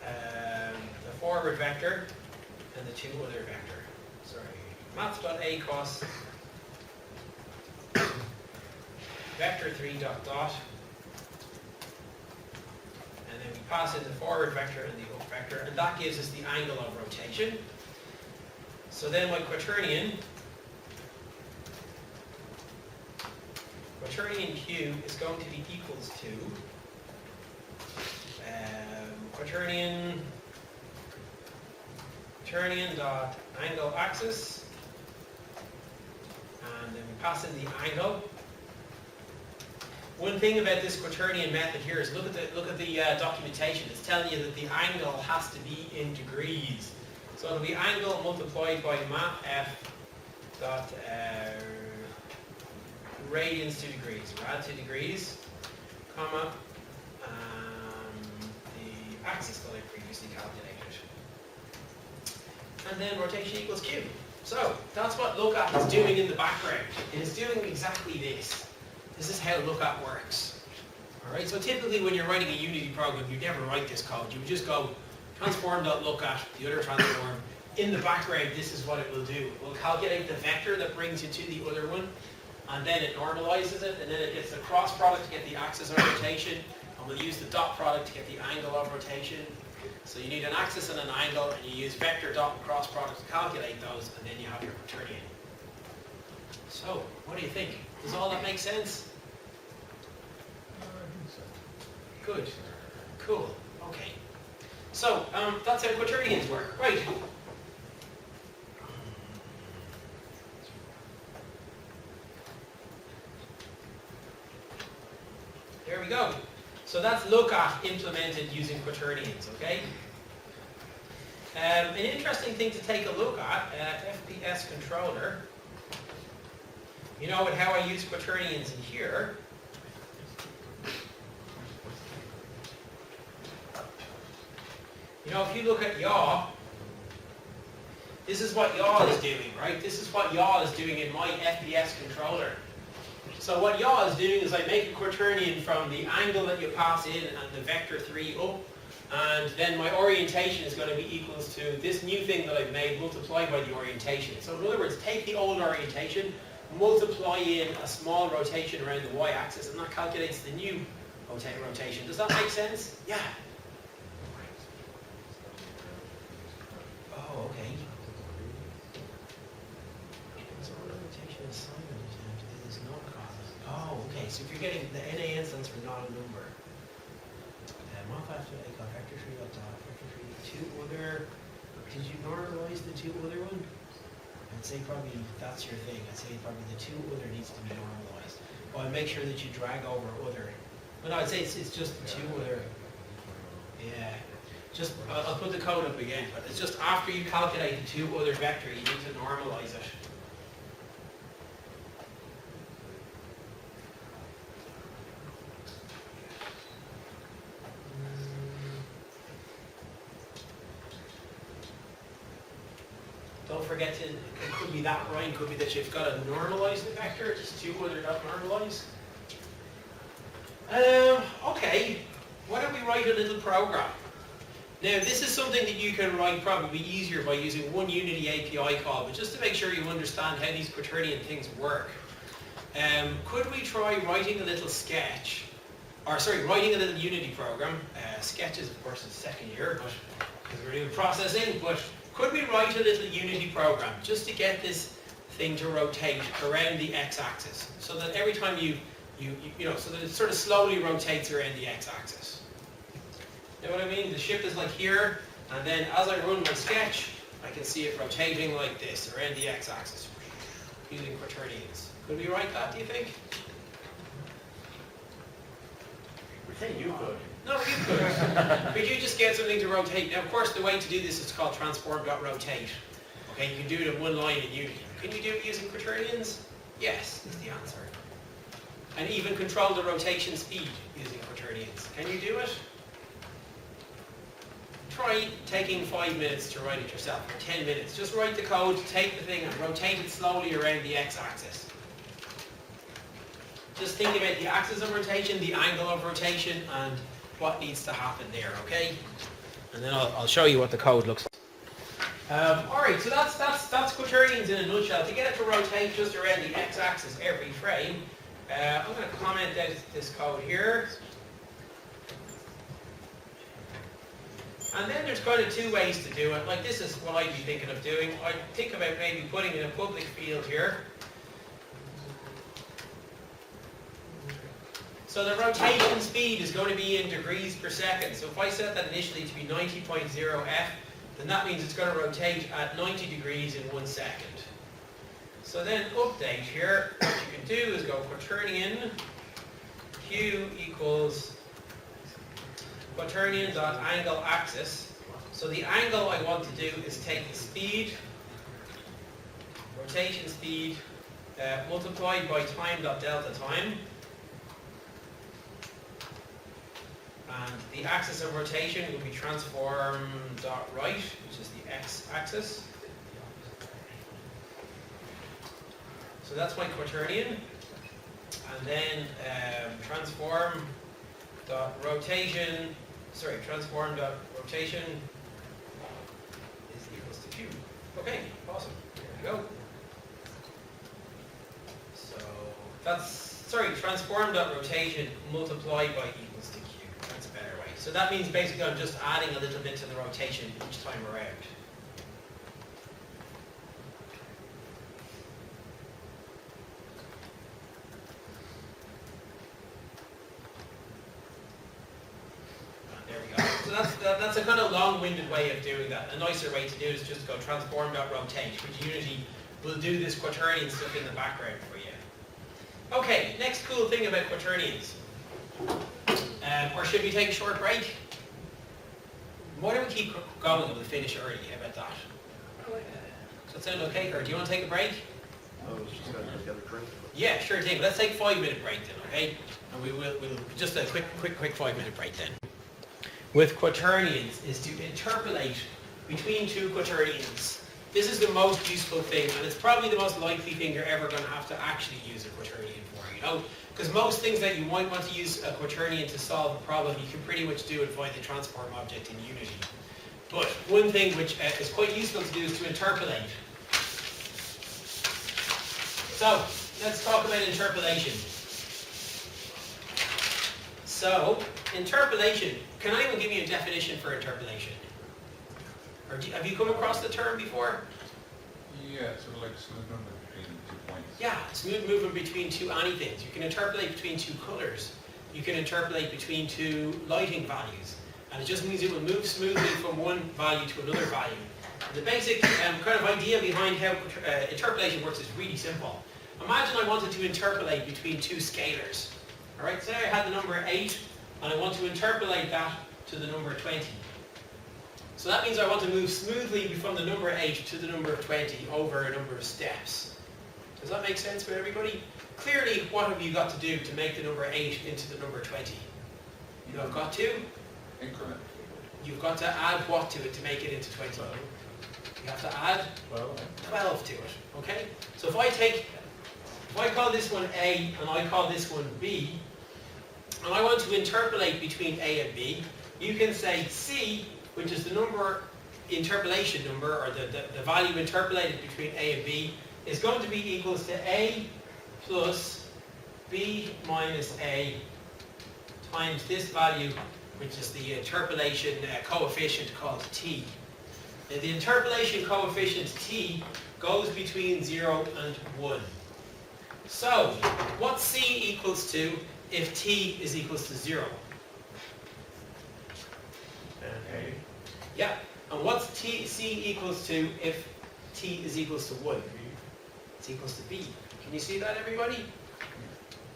the forward vector, and the two other vector. Sorry, math dot a cos vector 3 dot dot, and then we pass in the forward vector and the up vector, and that gives us the angle of rotation. So then my quaternion Q is going to be equals to quaternion dot angle axis, and then we pass in the angle. One thing about this quaternion method here is look at the documentation. It's telling you that the angle has to be in degrees. So it'll be angle multiplied by mat f dot radians to degrees, rad to degrees, comma, the axis that I previously calculated. And then rotation equals Q. So that's what lookup is doing in the background. It is doing exactly this. This is how lookup works. Alright, so typically when you're writing a Unity program, you never write this code. You would just go transform.lookat, the other transform. In the background, this is what it will do. It will calculate the vector that brings you to the other one, and then it normalizes it, and then it gets the cross product to get the axis of rotation, and we'll use the dot product to get the angle of rotation. So you need an axis and an angle, and you use vector, dot, and cross product to calculate those, and then you have your quaternion. So, what do you think? Does all that make sense? Good. Cool. Okay. So, that's how quaternions work. Right. There we go. So that's look at implemented using Quaternions, okay? An interesting thing to take a look at, FPS controller. You know how I use Quaternions in here. You know, if you look at yaw, this is what yaw is doing, right? This is what yaw is doing in my FPS controller. So what yaw is doing is I make a quaternion from the angle that you pass in and the vector 3 up, and then my orientation is going to be equals to this new thing that I've made multiplied by the orientation. So in other words, take the old orientation, multiply in a small rotation around the y-axis, and that calculates the new rotation. Does that make sense? Yeah. Oh, okay. So rotation assignment is not causes. Oh, okay. So if you're getting the NaN stands for not a number. Mod factor I got vector 3 up top, vector 3, two other. Did you normalize the two other one? I'd say probably that's your thing. I'd say probably the two other needs to be normalized. Oh, and make sure that you drag over other. Well, no, I'd say it's just the two other. Yeah. Just, I'll put the code up again, but it's just after you calculate the two other vector, you need to normalize it. Don't forget to, it could be that right, it could be that you've got to normalize the vector, it's two other not normalized. Okay, why don't we write a little program? Now this is something that you can write probably easier by using one Unity API call, but just to make sure you understand how these Quaternion things work. Could we try writing a little sketch, or sorry, writing a little Unity program? Sketches of course is second year, but because we're doing processing, but could we write a little Unity program just to get this thing to rotate around the x-axis, so that every time you know, so that it sort of slowly rotates around the x-axis? You know what I mean? The ship is like here, and then as I run my sketch, I can see it rotating like this around the x-axis using Quaternions. Could we write that, do you think? We think you could. No, you could. But you just get something to rotate. Now, of course, the way to do this is called transform.rotate. Okay, you can do it in one line in Unity. Can you do it using Quaternions? Yes, is the answer. And even control the rotation speed using Quaternions. Can you do it? Try taking 5 minutes to write it yourself, or 10 minutes. Just write the code, take the thing and rotate it slowly around the x-axis. Just think about the axis of rotation, the angle of rotation, and what needs to happen there, okay? And then I'll show you what the code looks like. Alright, so that's Quaternions in a nutshell. To get it to rotate just around the x-axis every frame, I'm going to comment out this code here. And then there's kind of two ways to do it. Like this is what I'd be thinking of doing. I'd think about maybe putting in a public field here. So the rotation speed is going to be in degrees per second. So if I set that initially to be 90.0 f, then that means it's going to rotate at 90 degrees in 1 second. So then update here, what you can do is go Quaternion q equals Quaternion.angle axis. So the angle I want to do is take the speed, rotation speed, multiplied by time.delta time. And the axis of rotation will be transform.right, which is the x-axis. So that's my Quaternion. And then transform.rotation is equals to q. Okay, awesome. There we go. So that's, transform.rotation multiplied by equals to q. That's a better way. So that means basically I'm just adding a little bit to the rotation each time around. So that's a kind of long-winded way of doing that. A nicer way to do it is just go transform.rotate, which Unity will do this Quaternion stuff in the background for you. Okay, next cool thing about Quaternions. Or should we take a short break? Why don't we keep going and we'll finish early? How about that? Does that sound okay? Or do you want to take a break? I was just going to get a drink. Yeah, sure thing. Let's take a 5-minute break then, okay? And we'll just a quick 5-minute break then. With quaternions is to interpolate between two quaternions. This is the most useful thing, and it's probably the most likely thing you're ever going to have to actually use a quaternion for, you know? Because most things that you might want to use a quaternion to solve a problem, you can pretty much do it via the transform object in Unity. But one thing which is quite useful to do is to interpolate. So, let's talk about interpolation. So, interpolation, can anyone give me a definition for interpolation? Or have you come across the term before? Yeah, sort of like smooth movement between 2 points. Yeah, smooth movement between two anythings. You can interpolate between two colors. You can interpolate between two lighting values. And it just means it will move smoothly from one value to another value. And the basic kind of idea behind how interpolation works is really simple. Imagine I wanted to interpolate between two scalars. Alright, say I had the number 8 and I want to interpolate that to the number 20. So that means I want to move smoothly from the number 8 to the number 20 over a number of steps. Does that make sense for everybody? Clearly, what have you got to do to make the number 8 into the number 20? You have got to? Increment. You've got to add what to it to make it into 20? You have to add 12 to it, okay? So if I call this one A and I call this one B, and I want to interpolate between A and B, you can say C, which is the interpolation number, or the value interpolated between A and B, is going to be equals to A plus B minus A times this value, which is the interpolation coefficient called T. Now, the interpolation coefficient T goes between 0 and 1. So, what's C equals to if T is equals to 0? Okay. Yeah, and what's C equals to if T is equals to 1? It's equals to B. Can you see that, everybody?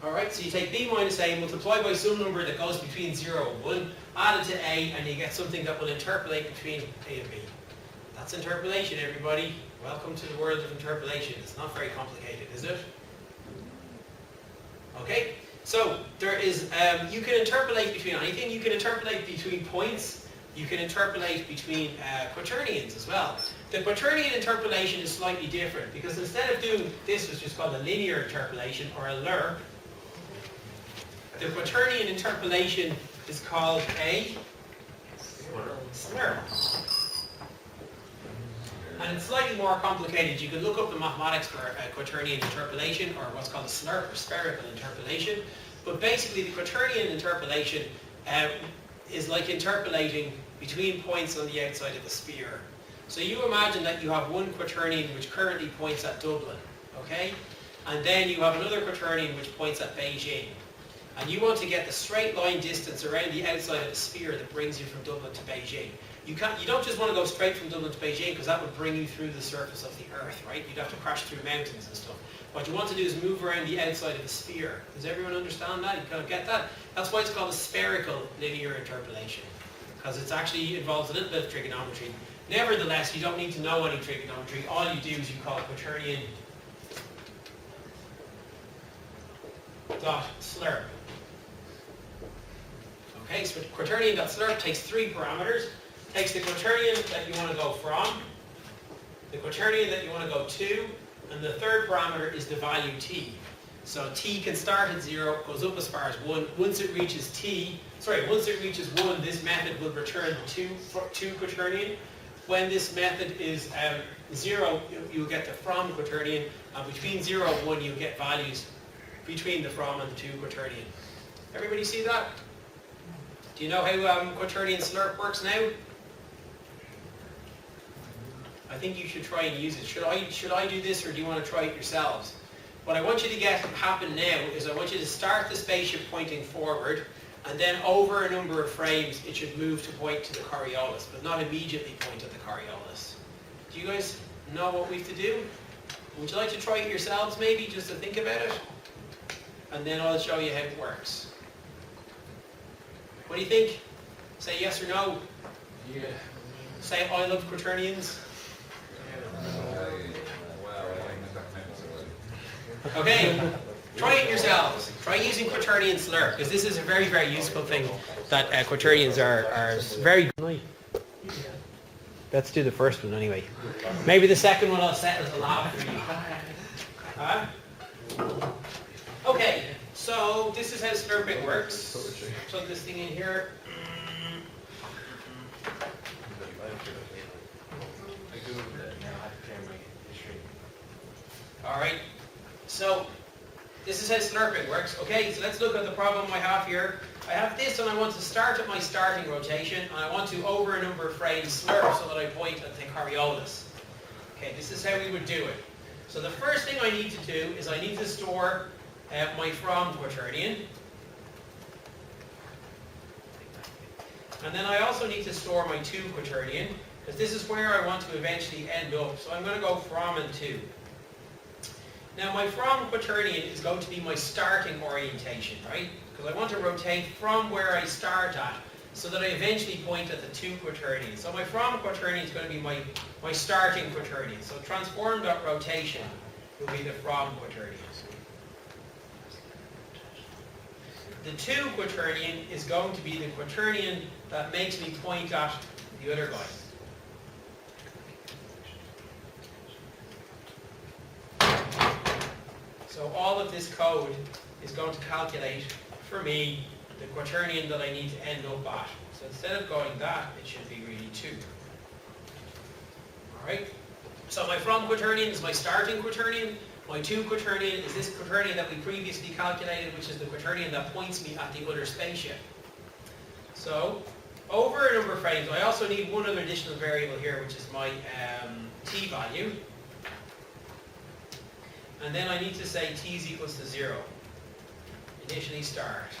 Alright, so you take B minus A, multiply by some number that goes between 0 and 1, add it to A, and you get something that will interpolate between A and B. That's interpolation, everybody. Welcome to the world of interpolation. It's not very complicated, is it? Okay, so there is, you can interpolate between anything. You can interpolate between points. You can interpolate between quaternions as well. The quaternion interpolation is slightly different because instead of doing this, which is called a linear interpolation or a Slerp, the quaternion interpolation is called a Slerp. And it's slightly more complicated. You can look up the mathematics for quaternion interpolation, or what's called a Slerp, or spherical interpolation. But basically the quaternion interpolation is like interpolating between points on the outside of the sphere. So you imagine that you have one quaternion which currently points at Dublin, okay? And then you have another quaternion which points at Beijing. And you want to get the straight line distance around the outside of the sphere that brings you from Dublin to Beijing. You don't just want to go straight from Dublin to Beijing because that would bring you through the surface of the Earth, right? You'd have to crash through mountains and stuff. What you want to do is move around the outside of the sphere. Does everyone understand that? You kind of get that? That's why it's called a spherical linear interpolation, because it actually involves a little bit of trigonometry. Nevertheless, you don't need to know any trigonometry. All you do is you call quaternion dot Slerp. Okay, so quaternion dot Slerp takes 3 parameters. Takes the quaternion that you want to go from, the quaternion that you want to go to, and the third parameter is the value t. So t can start at 0, goes up as far as 1. Once it reaches 1, this method will return 2 quaternion. When this method is 0, you'll get the from quaternion, and between 0 and 1 you'll get values between the from and the to quaternion. Everybody see that? Do you know how quaternion Slerp works now? I think you should try and use it. Should I do this, or do you want to try it yourselves? What I want you to get happen now is I want you to start the spaceship pointing forward, and then over a number of frames it should move to point to the Coriolis, but not immediately point at the Coriolis. Do you guys know what we have to do? Would you like to try it yourselves maybe, just to think about it? And then I'll show you how it works. What do you think? Say yes or no. Yeah. Say I love Quaternions. Okay, try it yourselves. Try using Quaternion Slerp, because this is a very, very useful thing that Quaternions are very good. Let's do the first one anyway. Maybe the second one I'll set as a lab for you. Huh? Okay, so this is how slurping works. Plug this thing in here. Alright, so this is how slurping works. Okay, so let's look at the problem I have here. I have this and I want to start at my starting rotation and I want to over a number of frames slurp so that I point at the Coriolis. Okay, this is how we would do it. So the first thing I need to do is I need to store my from Quaternion. And then I also need to store my to Quaternion, because this is where I want to eventually end up. So I'm going to go from and to. Now my from Quaternion is going to be my starting orientation, right? Because I want to rotate from where I start at, so that I eventually point at the to Quaternion. So my from Quaternion is going to be my starting Quaternion. So transform.rotation will be the from Quaternion. The to Quaternion is going to be the Quaternion that makes me point at the other guy. So all of this code is going to calculate for me the Quaternion that I need to end up at. So instead of going that, it should be really 2. Alright? So my from Quaternion is my starting Quaternion. My to Quaternion is this Quaternion that we previously calculated, which is the Quaternion that points me at the other spaceship. So, over a number of frames, I also need one other additional variable here, which is my t value. And then I need to say t is equals to 0. Initially start.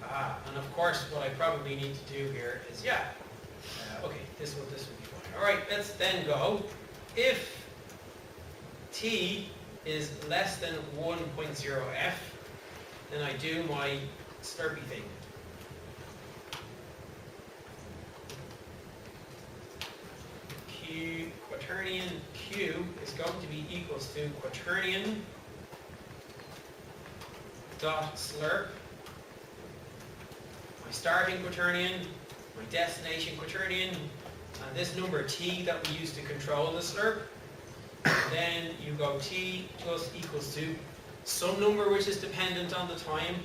And of course, what I probably need to do here is, okay, this will be fine. All right, let's then go. If t is less than 1.0f, then I do my slurpy thing. Quaternion q is going to be equals to Quaternion dot slurp, my starting Quaternion, my destination Quaternion, and this number t that we use to control the slurp. And then you go t plus equals to some number which is dependent on the time.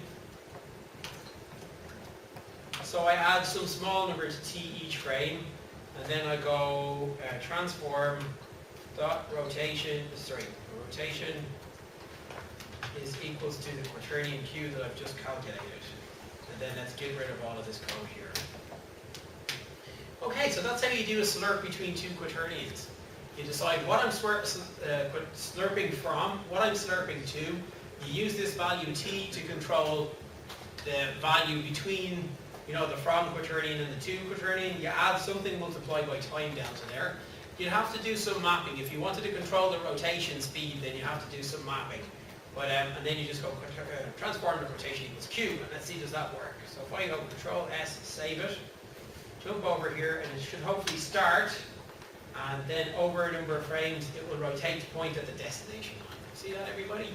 So I add some small number to t each frame, and then I go transform dot rotation is equals to the Quaternion q that I've just calculated. And then let's get rid of all of this code here. Okay, so that's how you do a slurp between two Quaternions. You decide what I'm slurping from, what I'm slurping to. You use this value t to control the value between, the from Quaternion and the to Quaternion. You add something multiplied by time down to there. You'd have to do some mapping. If you wanted to control the rotation speed, then you have to do some mapping. But and then you just go transform the rotation equals q, and let's see, does that work? So if I go Control S, save it, jump over here, and it should hopefully start. And then over a number of frames, it will rotate to point at the destination line. See that, everybody?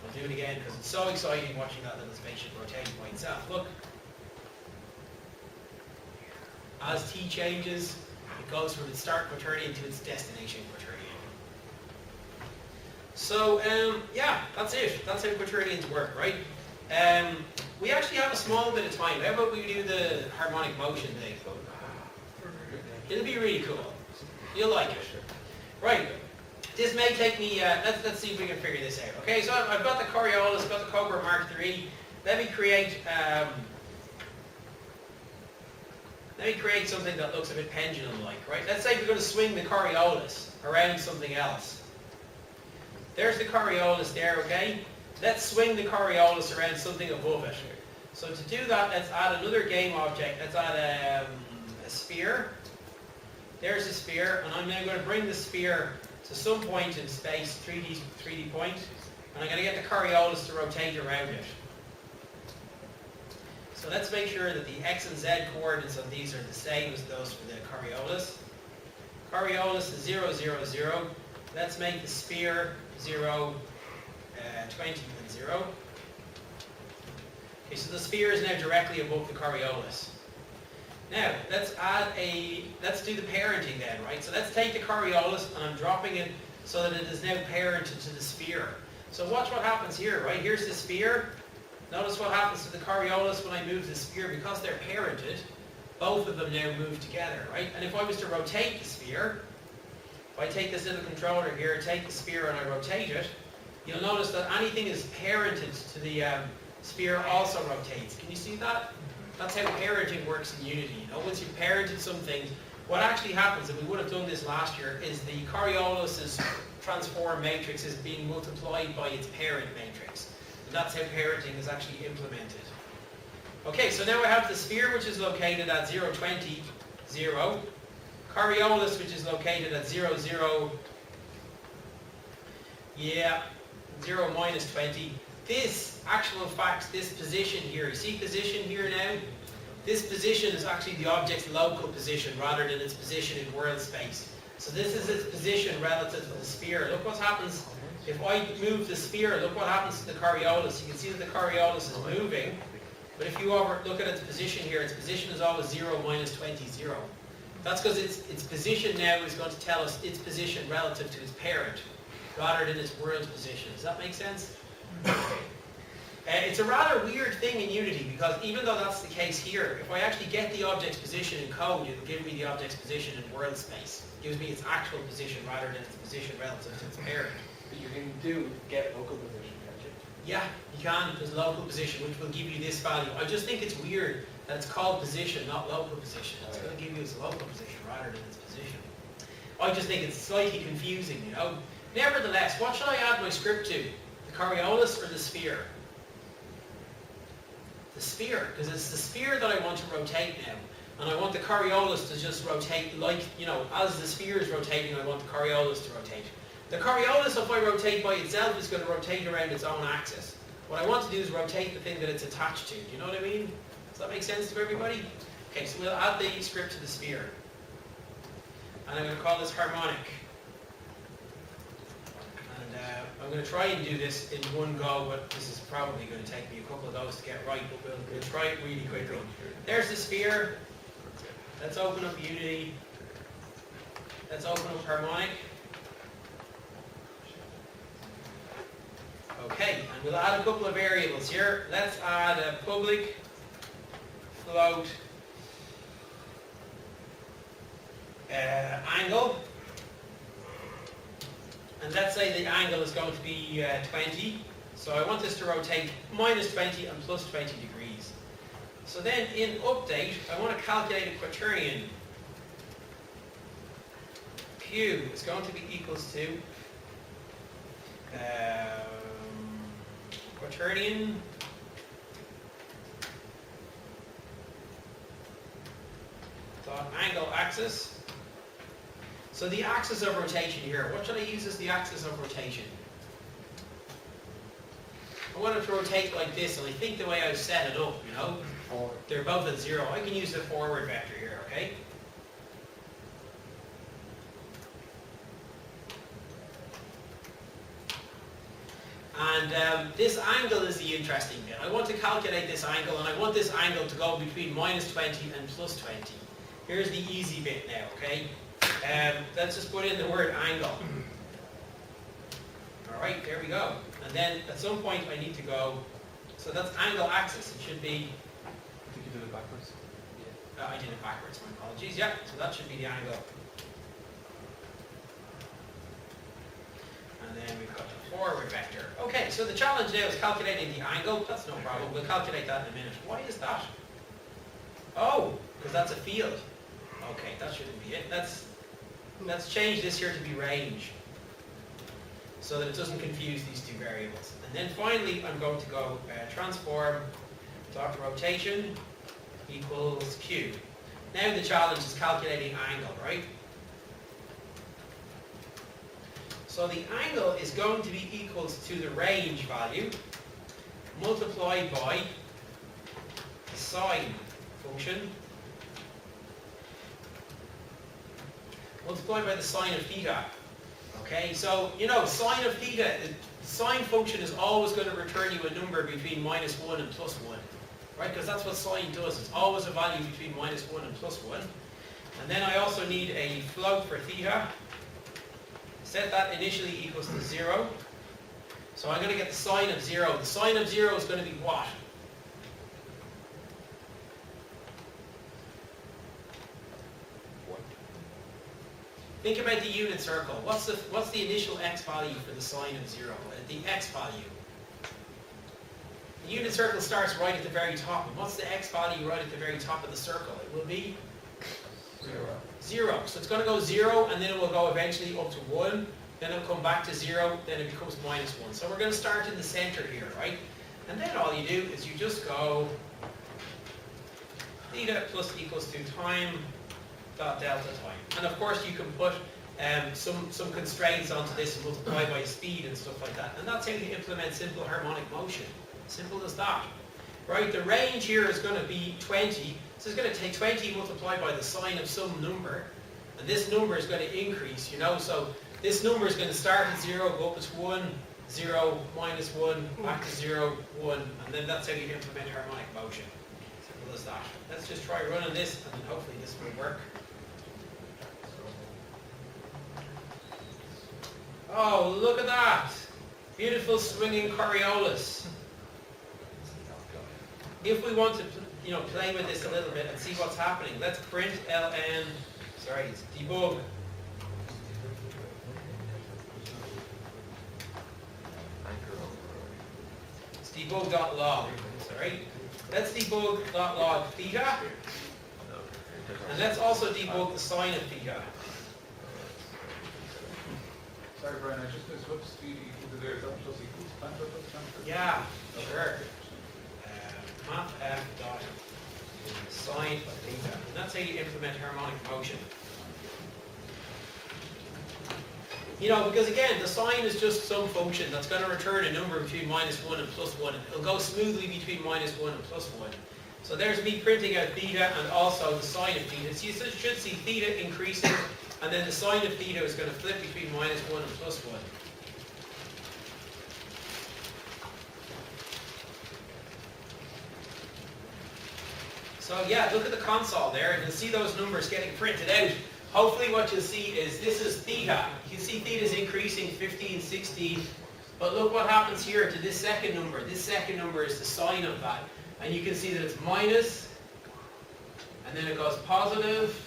I'll do it again because it's so exciting watching that little spaceship rotate by itself. Look. As t changes, it goes from its start Quaternion to its destination Quaternion. So, that's it. That's how Quaternions work, right? We actually have a small bit of time. How about we do the harmonic motion thing? It'll be really cool. You'll like it. Right. This may take me, let's see if we can figure this out. Okay, so I've got the Coriolis, got the Cobra Mark III. Let me create something that looks a bit pendulum-like, right? Let's say we're going to swing the Coriolis around something else. There's the Coriolis there, okay? Let's swing the Coriolis around something above it. So to do that, let's add another game object. Let's add a sphere. There's a sphere, and I'm now going to bring the sphere to some point in space, 3D point, and I'm going to get the Coriolis to rotate around it. So let's make sure that the x and z coordinates of these are the same as those for the Coriolis. Coriolis is 0, 0, 0. Let's make the sphere 0, 20, and 0. Okay, so the sphere is now directly above the Coriolis. Now, let's do the parenting then, right? So let's take the Coriolis and I'm dropping it so that it is now parented to the sphere. So watch what happens here, right? Here's the sphere. Notice what happens to the Coriolis when I move the sphere. Because they're parented, both of them now move together, right? And if I was to rotate the sphere, if I take this little controller here, take the sphere and I rotate it, you'll notice that anything is parented to the sphere also rotates. Can you see that? That's how parenting works in Unity. You know, once you've parented some things, what actually happens, and we would have done this last year, is the Coriolis' transform matrix is being multiplied by its parent matrix. And that's how parenting is actually implemented. Okay, so now I have the sphere, which is located at 0, 20, 0. Coriolis, which is located at 0, 0, 0, minus 20. This, actual fact, this position here, you see position here now? This position is actually the object's local position rather than its position in world space. So this is its position relative to the sphere. Look what happens if I move the sphere. Look what happens to the Coriolis. You can see that the Coriolis is moving, but if you look at its position here, its position is always 0, minus 20, 0. That's because its position now is going to tell us its position relative to its parent rather than its world position. Does that make sense? It's a rather weird thing in Unity because even though that's the case here, if I actually get the object's position in code, it'll give me the object's position in world space. It gives me its actual position rather than its position relative to its parent. But you can do get local position, can't you? Yeah, you can. There's local position, which will give you this value. I just think it's weird that it's called position, not local position. It's going to give you its local position rather than its position. I just think it's slightly confusing, you know. Nevertheless, what should I add my script to? The Coriolis or the sphere? The sphere, because it's the sphere that I want to rotate now. And I want the Coriolis to just rotate like, you know, as the sphere is rotating, I want the Coriolis to rotate. The Coriolis, if I rotate by itself, is going to rotate around its own axis. What I want to do is rotate the thing that it's attached to. Do you know what I mean? Does that make sense to everybody? Okay, so we'll add the script to the sphere. And I'm going to call this Harmonic. I'm going to try and do this in one go, but this is probably going to take me a couple of those to get right, but we'll try it really quickly. There's the sphere. Let's open up Unity. Let's open up Harmonic. Okay, and we'll add a couple of variables here. Let's add a public float angle. And let's say the angle is going to be 20. So I want this to rotate minus 20 and plus 20 degrees. So then in update, I want to calculate a quaternion. Q is going to be equals to quaternion dot angle axis. So the axis of rotation here, what should I use as the axis of rotation? I want it to rotate like this, and I think the way I've set it up, you know, they're both at 0. I can use the forward vector here, okay? And this angle is the interesting bit. I want to calculate this angle, and I want this angle to go between minus 20 and plus 20. Here's the easy bit now, okay? Let's just put in the word angle. Alright, there we go. And then at some point I need to go, so that's angle axis. It should be, I think you did it backwards. I did it backwards, my apologies. Yeah, so that should be the angle. And then we've got the forward vector. Okay, so the challenge now is calculating the angle. That's no problem. We'll calculate that in a minute. Why is that? Oh, because that's a field. Okay, that shouldn't be it. Let's change this here to be range so that it doesn't confuse these two variables. And then finally, I'm going to go transform dot rotation equals Q. Now the challenge is calculating angle, right? So the angle is going to be equals to the range value multiplied by the sine function multiplied by the sine of theta. Okay, so you know sine of theta, the sine function is always going to return you a number between -1 and +1. Right, because that's what sine does. It's always a value between -1 and +1. And then I also need a float for theta. Set that initially equals to 0. So I'm going to get the sine of 0. The sine of 0 is going to be what? Think about the unit circle. What's the initial x value for the sine of 0? The x value. The unit circle starts right at the very top. And what's the x value right at the very top of the circle? It will be 0. So it's going to go 0, and then it will go eventually up to 1. Then it'll come back to 0. Then it becomes -1. So we're going to start in the center here, right? And then all you do is you just go theta plus equals to time dot delta time. And of course you can put some constraints onto this and multiply by speed and stuff like that. And that's how you implement simple harmonic motion. Simple as that. Right, the range here is going to be 20. So it's going to take 20 multiplied by the sine of some number. And this number is going to increase, you know. So this number is going to start at 0, go up to 1, 0, -1, back to 0, 1. And then that's how you implement harmonic motion. Simple as that. Let's just try running this, and then hopefully this will work. Oh, look at that! Beautiful swinging Coriolis. If we want to, you know, play with this a little bit and see what's happening, let's print ln, sorry, it's debug. It's debug.log, sorry. Let's debug.log theta, and let's also debug the sine of theta. Sorry, Brian, I just missed what's the equal to there? Is that plus equals tangent plus tangent? Yeah, sure. Math f dot sine of theta. And that's how you implement harmonic motion. You know, because again, the sine is just some function that's going to return a number between -1 and +1. It'll go smoothly between -1 and +1. So there's me printing out theta and also the sine of theta. So you should see theta increasing, and then the sine of theta is going to flip between -1 and +1. So yeah, look at the console there, and you'll see those numbers getting printed out. Hopefully what you'll see is this is theta. You can see theta is increasing 15, 16, but look what happens here to this second number. This second number is the sine of that. And you can see that it's minus, and then it goes positive,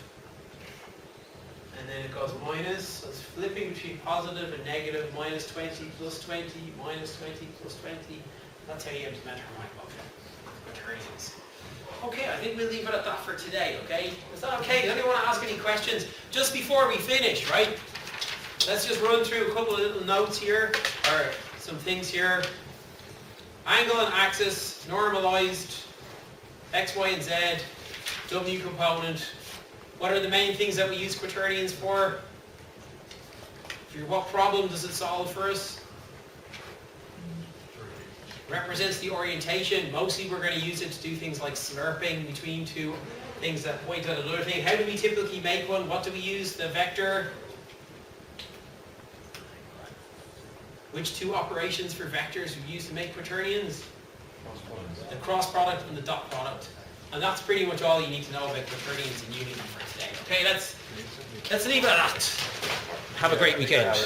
and then it goes minus. So it's flipping between positive and negative, -20, +20, -20, +20. That's how you implement harmonic motion. Quaternions. Okay, I think we'll leave it at that for today, okay? Is that okay? Does anyone want to ask any questions? Just before we finish, right? Let's just run through a couple of little notes here, or some things here. Angle and axis, normalized, x, y, and z, w component. What are the main things that we use quaternions for? What problem does it solve for us? Represents the orientation. Mostly we're going to use it to do things like slurping between two things that point at another thing. How do we typically make one? What do we use? The vector. Which two operations for vectors we use to make quaternions? The cross product and the dot product. And that's pretty much all you need to know about quaternions in Unity for today. Okay, let's leave it at that. Have a great weekend.